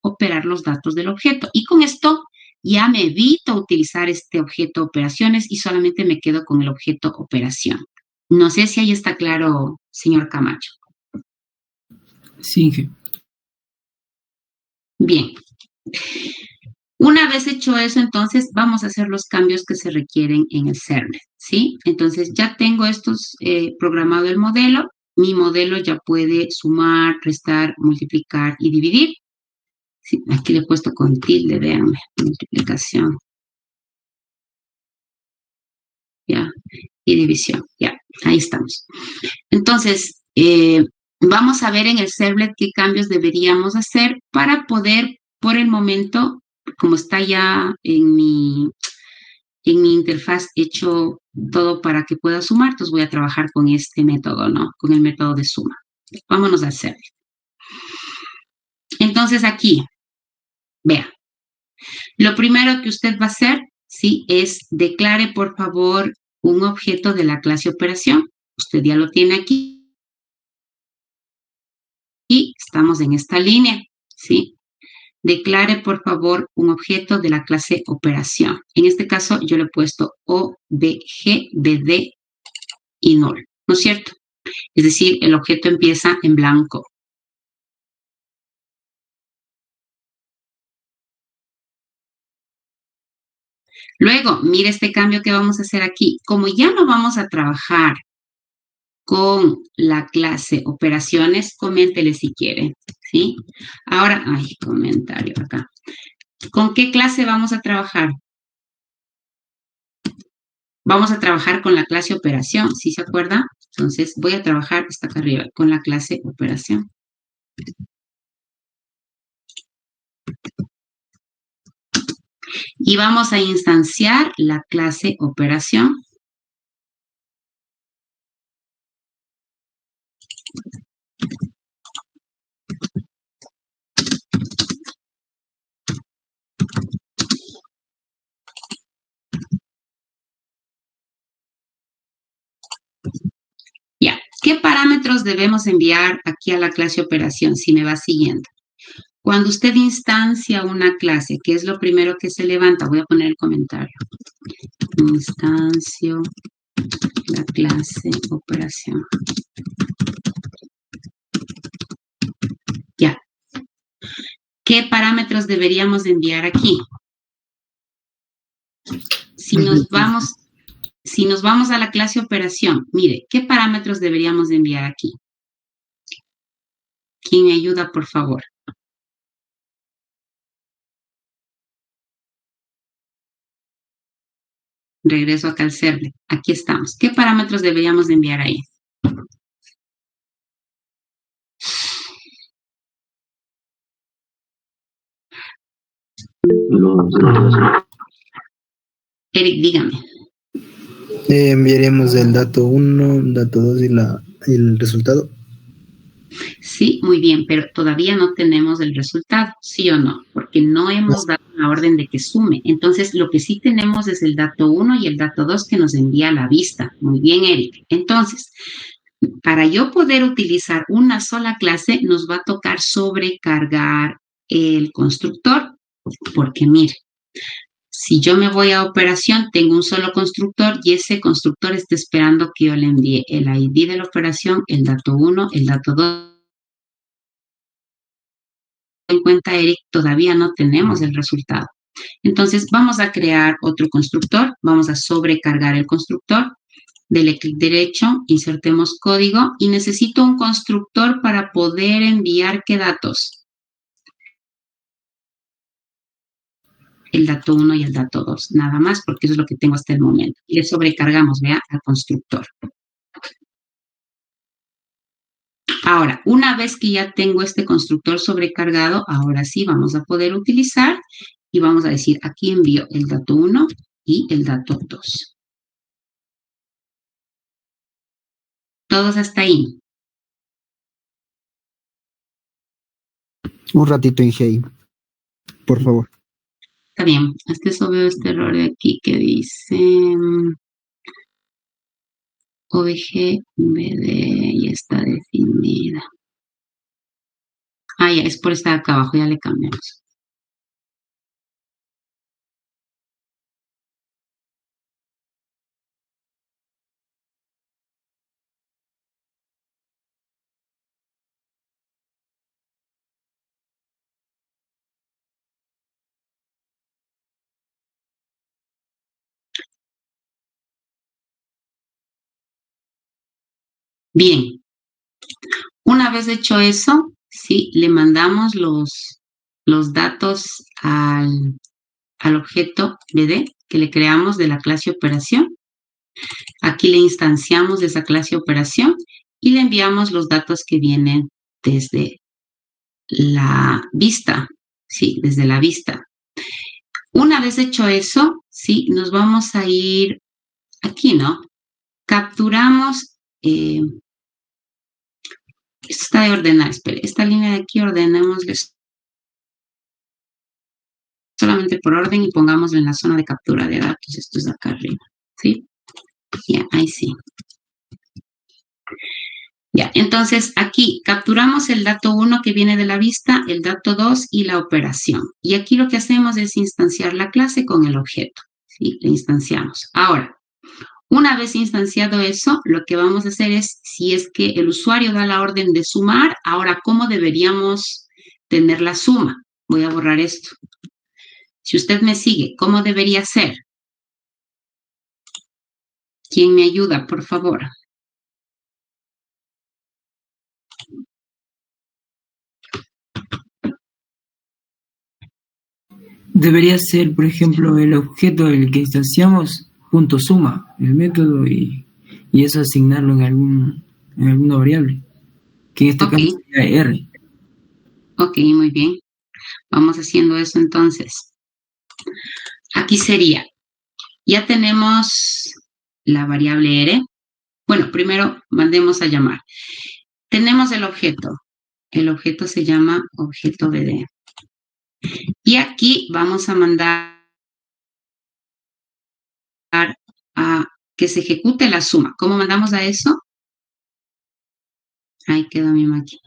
operar los datos del objeto. Y con esto ya me evito utilizar este objeto operaciones y solamente me quedo con el objeto operación. No sé si ahí está claro, señor Camacho. Sí, Inge. Bien. Una vez hecho eso, entonces vamos a hacer los cambios que se requieren en el server, ¿sí? Entonces ya tengo estos programado el modelo. Mi modelo ya puede sumar, restar, multiplicar y dividir. Sí, aquí le he puesto con tilde, véanme, multiplicación. Ya, y división, ya, ahí estamos. Entonces, vamos a ver en el servlet qué cambios deberíamos hacer para poder, por el momento, como está ya en mi interfaz hecho todo para que pueda sumar, entonces voy a trabajar con este método, ¿no? Con el método de suma. Vámonos al servlet. Entonces aquí, vea, lo primero que usted va a hacer, sí, es declare, por favor, un objeto de la clase operación. Usted ya lo tiene aquí. Y estamos en esta línea, ¿sí? Declare, por favor, un objeto de la clase operación. En este caso, yo le he puesto OBG, BD y null, ¿no es cierto? Es decir, el objeto empieza en blanco. Luego, mire este cambio que vamos a hacer aquí. Como ya no vamos a trabajar con la clase operaciones, coméntele si quiere, ¿sí? Ahora, ay, comentario acá. ¿Con qué clase vamos a trabajar? Vamos a trabajar con la clase operación, ¿sí se acuerda? Entonces, voy a trabajar, está acá arriba, con la clase operación. Y vamos a instanciar la clase operación. Ya, ¿qué parámetros debemos enviar aquí a la clase operación si me va siguiendo? Cuando usted instancia una clase, ¿qué es lo primero que se levanta? Voy a poner el comentario. Instancio la clase operación. Ya. ¿Qué parámetros deberíamos enviar aquí? Si nos vamos a la clase operación, mire, ¿qué parámetros deberíamos enviar aquí? ¿Quién me ayuda, por favor? Regreso acá al servlet. Aquí estamos. ¿Qué parámetros deberíamos de enviar ahí? Eric, dígame. Enviaremos el dato 1, dato 2 y el resultado. Sí, muy bien, pero todavía no tenemos el resultado, ¿sí o no? Porque no hemos dado la orden de que sume. Entonces, lo que sí tenemos es el dato 1 y el dato 2 que nos envía a la vista. Muy bien, Eric. Entonces, para yo poder utilizar una sola clase, nos va a tocar sobrecargar el constructor. Porque, mire, Si yo me voy a operación, tengo un solo constructor y ese constructor está esperando que yo le envíe el ID de la operación, el dato 1, el dato 2. En cuenta, Eric, todavía no tenemos el resultado. Entonces, vamos a crear otro constructor, vamos a sobrecargar el constructor, dele clic derecho, insertemos código y necesito un constructor para poder enviar ¿qué datos? El dato 1 y el dato 2, nada más, porque eso es lo que tengo hasta el momento. Y le sobrecargamos, vea, al constructor. Ahora, una vez que ya tengo este constructor sobrecargado, ahora sí vamos a poder utilizar y vamos a decir, aquí envío el dato 1 y el dato 2. Todos hasta ahí. Un ratito en Hey, por favor. Está bien, hasta eso veo este error de aquí que dice OBG BD ya está definida. Ah, ya, es por esta de acá abajo, ya le cambiamos. Bien, una vez hecho eso, sí, le mandamos los datos al objeto BD que le creamos de la clase operación. Aquí le instanciamos de esa clase operación y le enviamos los datos que vienen desde la vista, sí, desde la vista. Una vez hecho eso, sí, nos vamos a ir aquí, ¿no? Capturamos, esto está de ordenar, espere, esta línea de aquí ordenémosle solamente por orden y pongámoslo en la zona de captura de datos, esto es acá arriba, ¿sí? Ya, ahí sí. Ya, entonces aquí capturamos el dato 1 que viene de la vista, el dato 2 y la operación. Y aquí lo que hacemos es instanciar la clase con el objeto, ¿sí? Le instanciamos. Ahora, una vez instanciado eso, lo que vamos a hacer es, si es que el usuario da la orden de sumar, ahora, ¿cómo deberíamos tener la suma? Voy a borrar esto. Si usted me sigue, ¿cómo debería ser? ¿Quién me ayuda, por favor? Debería ser, por ejemplo, el objeto del que instanciamos, punto suma, el método, y eso asignarlo en alguna variable, que en este caso sería R. Ok, muy bien. Vamos haciendo eso entonces. Aquí sería, ya tenemos la variable R. Bueno, primero mandemos a llamar. Tenemos el objeto. El objeto se llama objeto BD. Y aquí vamos a mandar a que se ejecute la suma. ¿Cómo mandamos a eso? Ahí quedó mi máquina.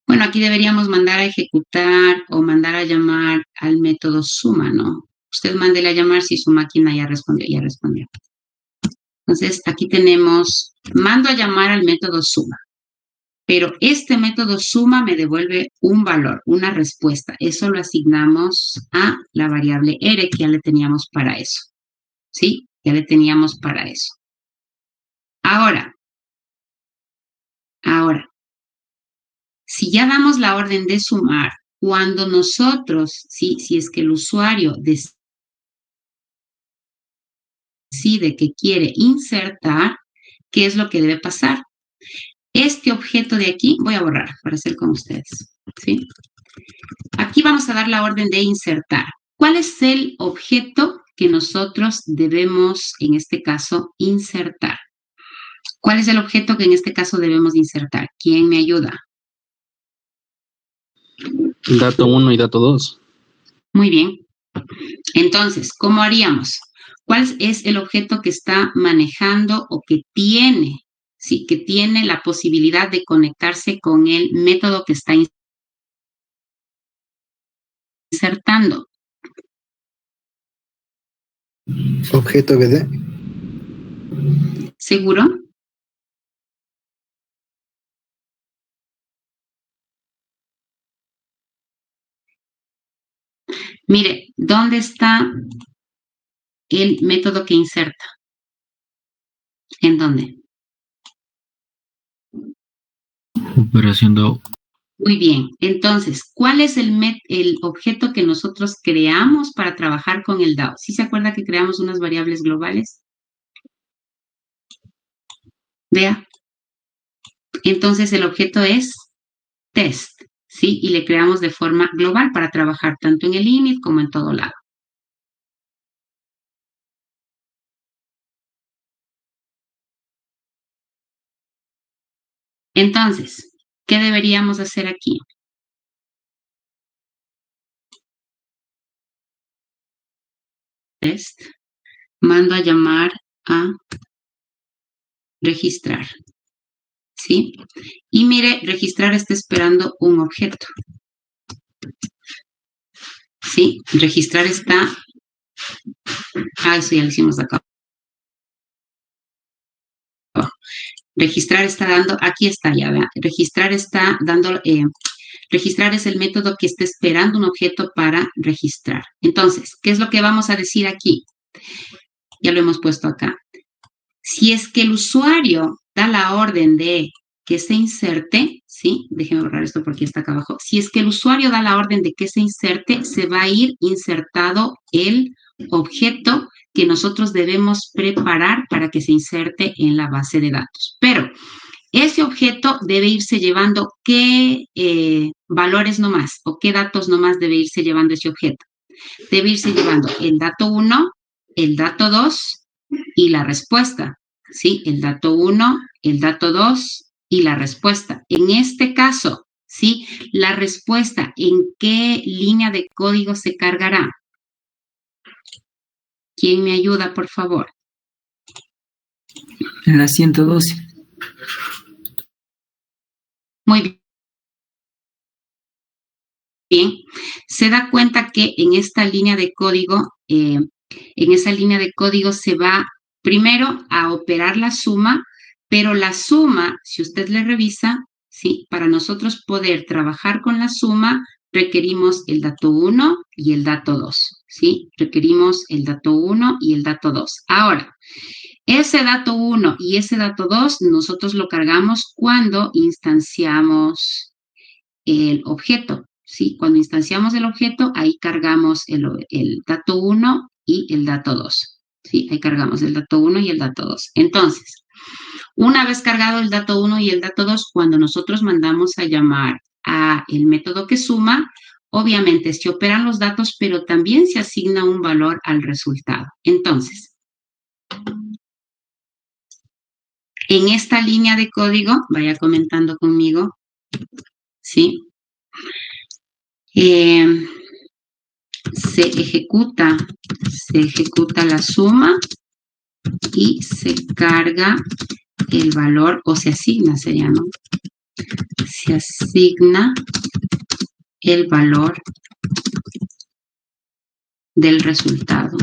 Bueno, aquí deberíamos mandar a ejecutar o mandar a llamar al método suma, ¿no? Usted mándele a llamar si su máquina ya respondió, ya respondió. Entonces, aquí tenemos, mando a llamar al método suma. Pero este método suma me devuelve un valor, una respuesta. Eso lo asignamos a la variable R que ya le teníamos para eso. ¿Sí? Ya le teníamos para eso. Ahora, si ya damos la orden de sumar, cuando nosotros, si es que el usuario decide que quiere insertar, ¿qué es lo que debe pasar? Este objeto de aquí, voy a borrar para hacer con ustedes, ¿sí? Aquí vamos a dar la orden de insertar. ¿Cuál es el objeto que nosotros debemos, en este caso, insertar? ¿Cuál es el objeto que en este caso debemos insertar? ¿Quién me ayuda? Dato 1 y dato 2. Muy bien. Entonces, ¿cómo haríamos? ¿Cuál es el objeto que está manejando o que tiene, sí, que tiene la posibilidad de conectarse con el método que está insertando? Objeto BD. ¿Seguro? Mire, ¿dónde está el método que inserta? ¿En dónde? Operación DAO. Muy bien. Entonces, ¿cuál es el objeto que nosotros creamos para trabajar con el DAO? ¿Sí se acuerda que creamos unas variables globales? Vea. Entonces, el objeto es test, ¿sí? Y le creamos de forma global para trabajar tanto en el init como en todo lado. Entonces, ¿qué deberíamos hacer aquí? Test. Mando a llamar a registrar, ¿sí? Y mire, registrar está esperando un objeto, ¿sí? Registrar está... eso ya lo hicimos acá. Registrar está dando... Aquí está ya, ¿verdad? Registrar está dando... registrar es el método que está esperando un objeto para registrar. Entonces, ¿qué es lo que vamos a decir aquí? Ya lo hemos puesto acá. Si es que el usuario da la orden de que se inserte, ¿sí? Déjeme borrar esto porque está acá abajo. Si es que el usuario da la orden de que se inserte, se va a ir insertado el objeto que nosotros debemos preparar para que se inserte en la base de datos. Pero ese objeto debe irse llevando qué valores nomás o qué datos nomás debe irse llevando ese objeto. Debe irse llevando el dato 1, el dato 2 y la respuesta, ¿sí? El dato 1, el dato 2 y la respuesta. En este caso, ¿sí? La respuesta, ¿en qué línea de código se cargará? ¿Quién me ayuda, por favor? En la 112. Muy bien. Se da cuenta que en esta línea de código, en esa línea de código se va primero a operar la suma, pero la suma, si usted le revisa, ¿sí? Para nosotros poder trabajar con la suma, requerimos el dato 1 y el dato 2, ¿sí? Requerimos el dato 1 y el dato 2. Ahora, ese dato 1 y ese dato 2 nosotros lo cargamos cuando instanciamos el objeto, ¿sí? Cuando instanciamos el objeto, ahí cargamos el dato 1 y el dato 2, ¿sí? Ahí cargamos el dato 1 y el dato 2. Entonces, una vez cargado el dato 1 y el dato 2, cuando nosotros mandamos a llamar a el método que suma, obviamente se operan los datos, pero también se asigna un valor al resultado. Entonces, en esta línea de código, vaya comentando conmigo, ¿sí? Se ejecuta la suma y se carga el valor, o se asigna, sería, ¿no? Se asigna el valor del resultado.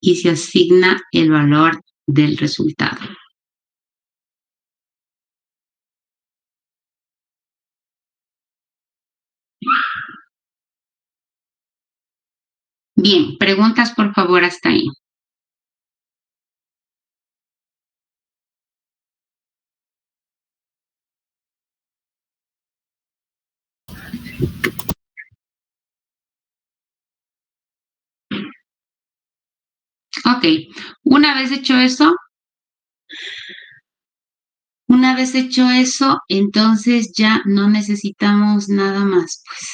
Y se asigna el valor del resultado. Bien, preguntas por favor hasta ahí. Ok, una vez hecho eso, entonces ya no necesitamos nada más, pues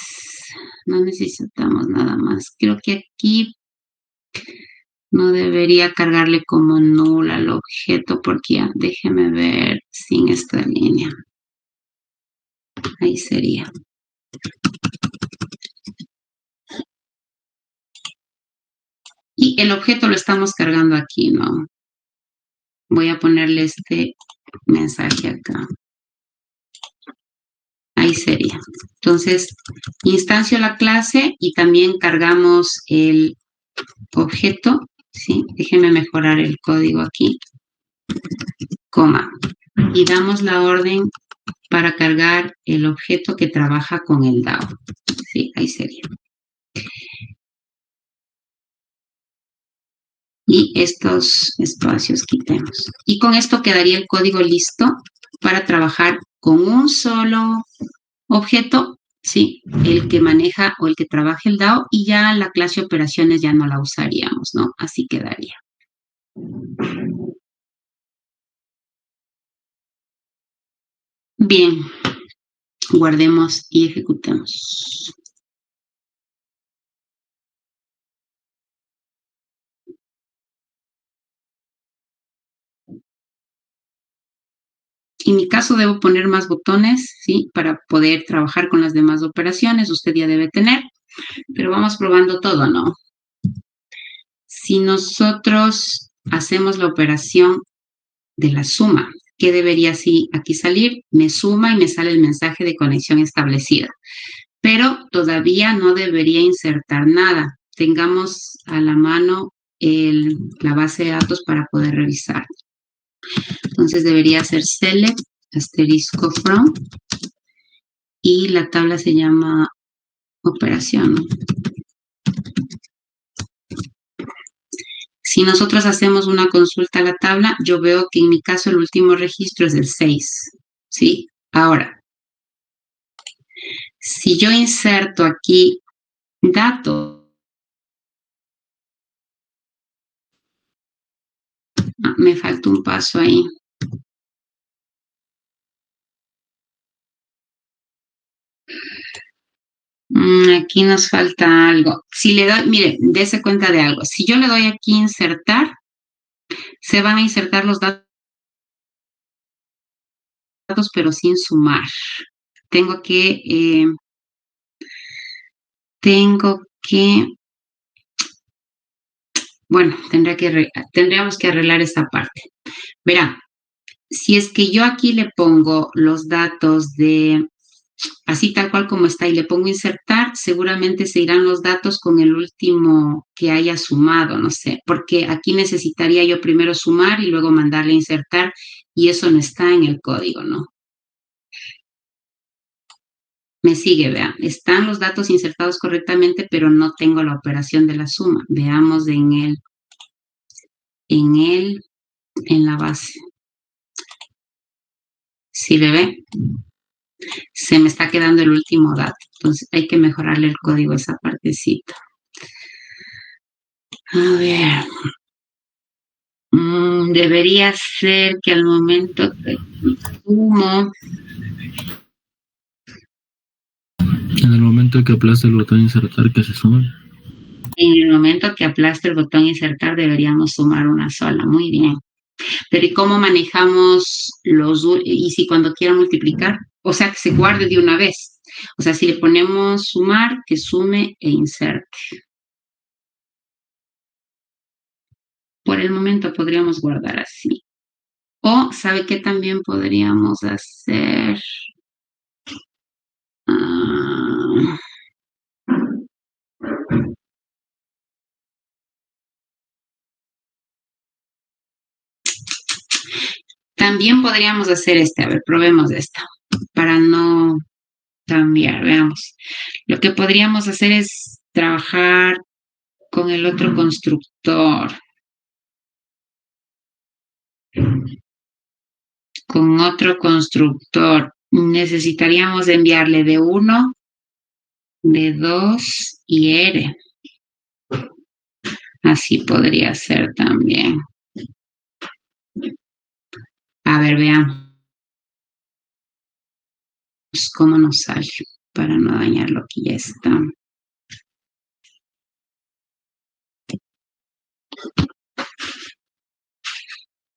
no necesitamos nada más. Creo que aquí no debería cargarle como null al objeto porque ya, déjeme ver sin esta línea. Ahí sería. Y el objeto lo estamos cargando aquí, ¿no? Voy a ponerle este mensaje acá. Ahí sería. Entonces, instancio la clase y también cargamos el objeto, ¿sí? Déjenme mejorar el código aquí, coma. Y damos la orden para cargar el objeto que trabaja con el DAO. Sí, ahí sería. Y estos espacios quitemos. Y con esto quedaría el código listo para trabajar con un solo objeto, ¿sí? El que maneja o el que trabaja el DAO, y ya la clase operaciones ya no la usaríamos, ¿no? Así quedaría. Bien, guardemos y ejecutemos. En mi caso debo poner más botones, ¿sí? Para poder trabajar con las demás operaciones, usted ya debe tener, pero vamos probando todo, ¿no? Si nosotros hacemos la operación de la suma, ¿qué debería aquí salir? Me suma y me sale el mensaje de conexión establecida. Pero todavía no debería insertar nada. Tengamos a la mano la base de datos para poder revisar. Entonces debería ser select asterisco from y la tabla se llama operación. Si nosotros hacemos una consulta a la tabla, yo veo que en mi caso el último registro es el 6, ¿sí? Ahora, si yo inserto aquí datos, me falta un paso ahí. Aquí nos falta algo. Si le doy, mire, dése cuenta de algo. Si yo le doy aquí insertar, se van a insertar los datos, pero sin sumar. Tengo que, bueno, tendríamos que arreglar esa parte. Verá, si es que yo aquí le pongo los datos así tal cual como está, y le pongo insertar, seguramente se irán los datos con el último que haya sumado, no sé, porque aquí necesitaría yo primero sumar y luego mandarle a insertar, y eso no está en el código, ¿no? Me sigue, vean, están los datos insertados correctamente, pero no tengo la operación de la suma. Veamos en la base. Si le ve, se me está quedando el último dato. Entonces hay que mejorarle el código a esa partecita. A ver. Debería ser que al momento que sumo. En el momento que aplaste el botón insertar, que se sume. En el momento que aplaste el botón insertar, deberíamos sumar una sola. Muy bien. Pero ¿y cómo manejamos y si cuando quiera multiplicar? O sea, que se guarde de una vez. O sea, si le ponemos sumar, que sume e inserte. Por el momento podríamos guardar así. O, ¿sabe qué también podríamos hacer? También podríamos hacer a ver, probemos esta, para no cambiar, veamos. Lo que podríamos hacer es trabajar con el otro constructor. Con otro constructor. Necesitaríamos enviarle D1, D2 y R. Así podría ser también. A ver, veamos cómo nos sale para no dañar lo que ya está.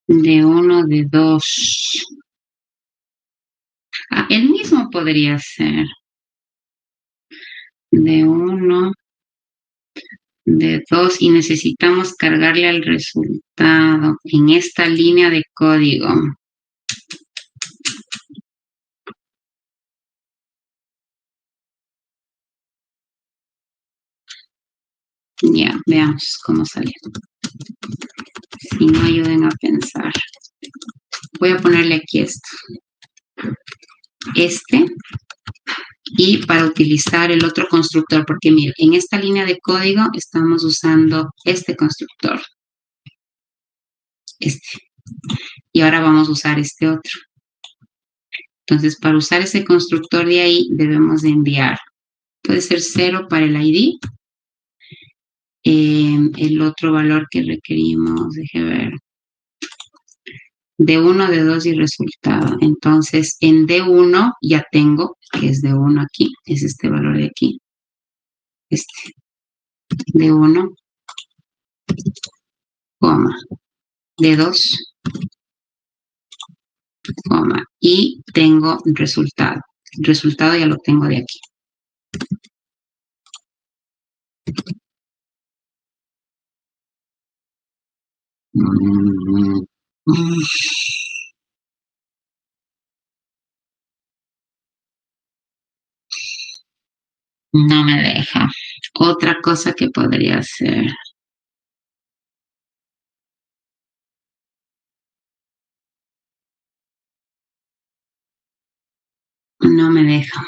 D1, D2. El mismo podría ser. D1, D2 y necesitamos cargarle al resultado en esta línea de código. Ya, veamos cómo sale. Si no, ayuden a pensar. Voy a ponerle aquí esto. Y para utilizar el otro constructor, porque mire, en esta línea de código estamos usando este constructor. Y ahora vamos a usar este otro. Entonces, para usar ese constructor de ahí, debemos de enviar. Puede ser 0 para el ID. El otro valor que requerimos, deje ver. D1, D2 y resultado. Entonces, en D1 ya tengo, que es D1 aquí, es este valor de aquí. D1, coma, D2, coma, y tengo resultado. El resultado ya lo tengo de aquí. No me deja. Otra cosa que podría hacer. No me deja.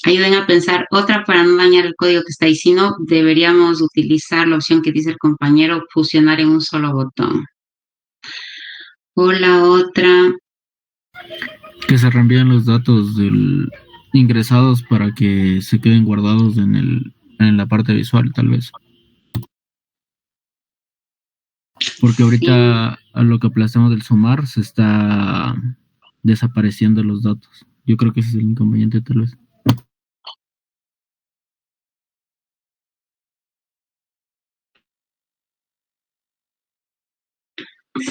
Ayuden a pensar otra para no dañar el código que está ahí. Si no, deberíamos utilizar la opción que dice el compañero, fusionar en un solo botón. O la otra. Que se reenvíen los datos ingresados para que se queden guardados en la parte visual, tal vez. Porque ahorita a lo que aplastamos del sumar se está desapareciendo los datos. Yo creo que ese es el inconveniente, tal vez.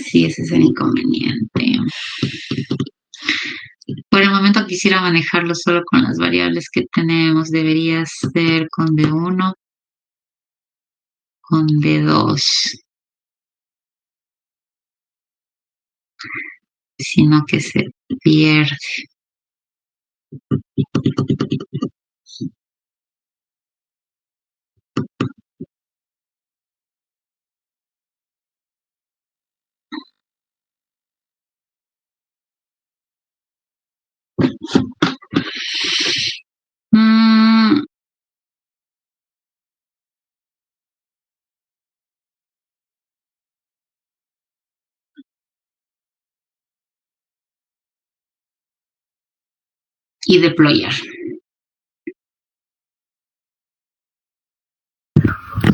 Sí, ese es el inconveniente. Por el momento quisiera manejarlo solo con las variables que tenemos. Debería ser con D1, con D2. Sino que se pierde. Y deployar.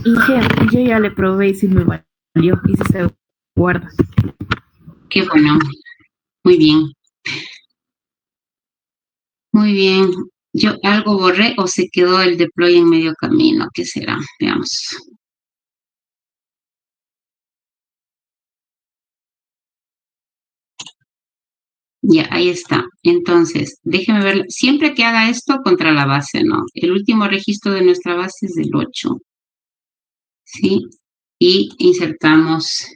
Y yo ya le probé y sí me valió y sí se guarda. Qué bueno. Muy bien. Muy bien. ¿Yo algo borré o se quedó el deploy en medio camino? ¿Qué será? Veamos. Ya, ahí está. Entonces, déjeme ver. Siempre que haga esto contra la base, ¿no? El último registro de nuestra base es del 8. ¿Sí? Y insertamos.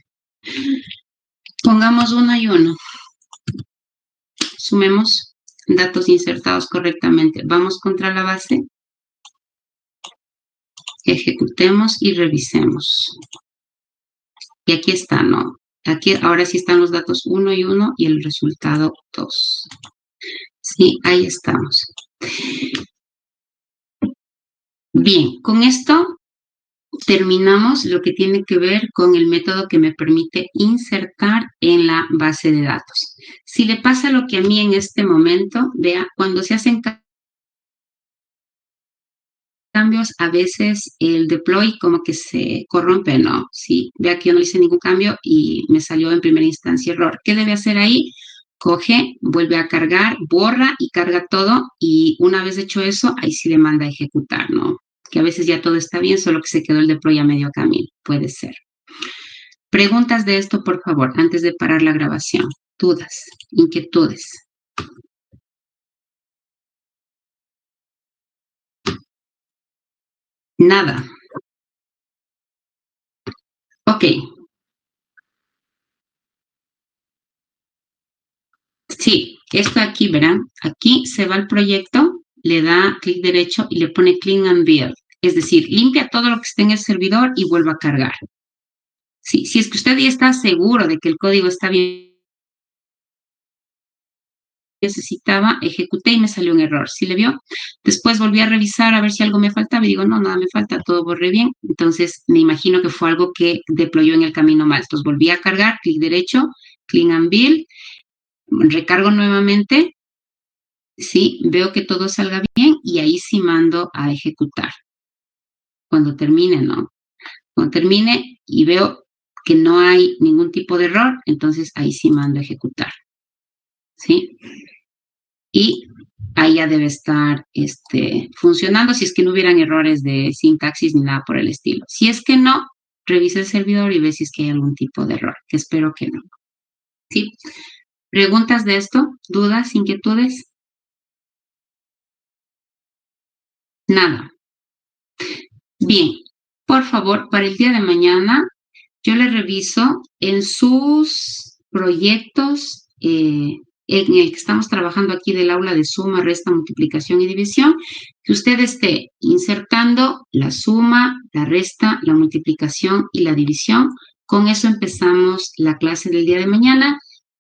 Pongamos 1 y 1. Sumemos datos insertados correctamente. Vamos contra la base. Ejecutemos y revisemos. Y aquí está, ¿no? Aquí ahora sí están los datos 1 y 1 y el resultado 2. Sí, ahí estamos. Bien, con esto terminamos lo que tiene que ver con el método que me permite insertar en la base de datos. Si le pasa lo que a mí en este momento, vea, cuando se hacen cambios, a veces el deploy como que se corrompe, ¿no? Sí, vea que yo no hice ningún cambio y me salió en primera instancia error. ¿Qué debe hacer ahí? Coge, vuelve a cargar, borra y carga todo y una vez hecho eso, ahí sí le manda a ejecutar, ¿no? Que a veces ya todo está bien, solo que se quedó el deploy a medio camino, puede ser. Preguntas de esto, por favor, antes de parar la grabación. Dudas, inquietudes. Nada. Ok. Sí, esto aquí, verán, aquí se va el proyecto le da clic derecho y le pone clean and build. Es decir, limpia todo lo que esté en el servidor y vuelva a cargar. Sí, si es que usted ya está seguro de que el código está bien, necesitaba, ejecuté y me salió un error. ¿Sí le vio? Después volví a revisar a ver si algo me faltaba y digo, no, nada me falta, todo borré bien. Entonces me imagino que fue algo que deployó en el camino mal. Entonces volví a cargar, clic derecho, clean and build, recargo nuevamente, sí, veo que todo salga bien y ahí sí mando a ejecutar. Cuando termine, ¿no? Cuando termine y veo que no hay ningún tipo de error, entonces ahí sí mando a ejecutar. ¿Sí? Y ahí ya debe estar funcionando si es que no hubieran errores de sintaxis ni nada por el estilo. Si es que no, revise el servidor y ve si es que hay algún tipo de error, que espero que no. ¿Sí? ¿Preguntas de esto? ¿Dudas? ¿Inquietudes? Nada. Bien, por favor, para el día de mañana, yo le reviso en sus proyectos en el que estamos trabajando aquí del aula de suma, resta, multiplicación y división, que usted esté insertando la suma, la resta, la multiplicación y la división. Con eso empezamos la clase del día de mañana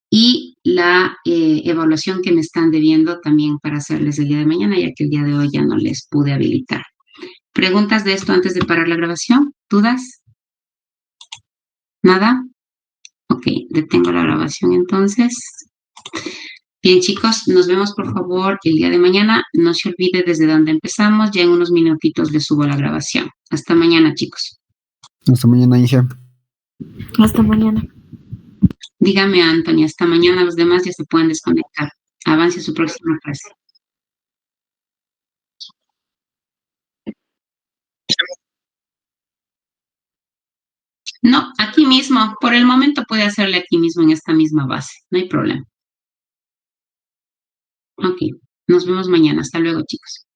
y la evaluación que me están debiendo también para hacerles el día de mañana, ya que el día de hoy ya no les pude habilitar. ¿Preguntas de esto antes de parar la grabación? ¿Dudas? ¿Nada? Ok, detengo la grabación entonces. Bien, chicos, nos vemos por favor el día de mañana. No se olvide desde donde empezamos. Ya en unos minutitos les subo la grabación. Hasta mañana, chicos. Hasta mañana, Inge. Hasta mañana. Dígame, Anthony, hasta mañana. Los demás ya se pueden desconectar. Avance a su próxima clase. No, aquí mismo. Por el momento puede hacerle aquí mismo en esta misma base. No hay problema. Ok, nos vemos mañana. Hasta luego, chicos.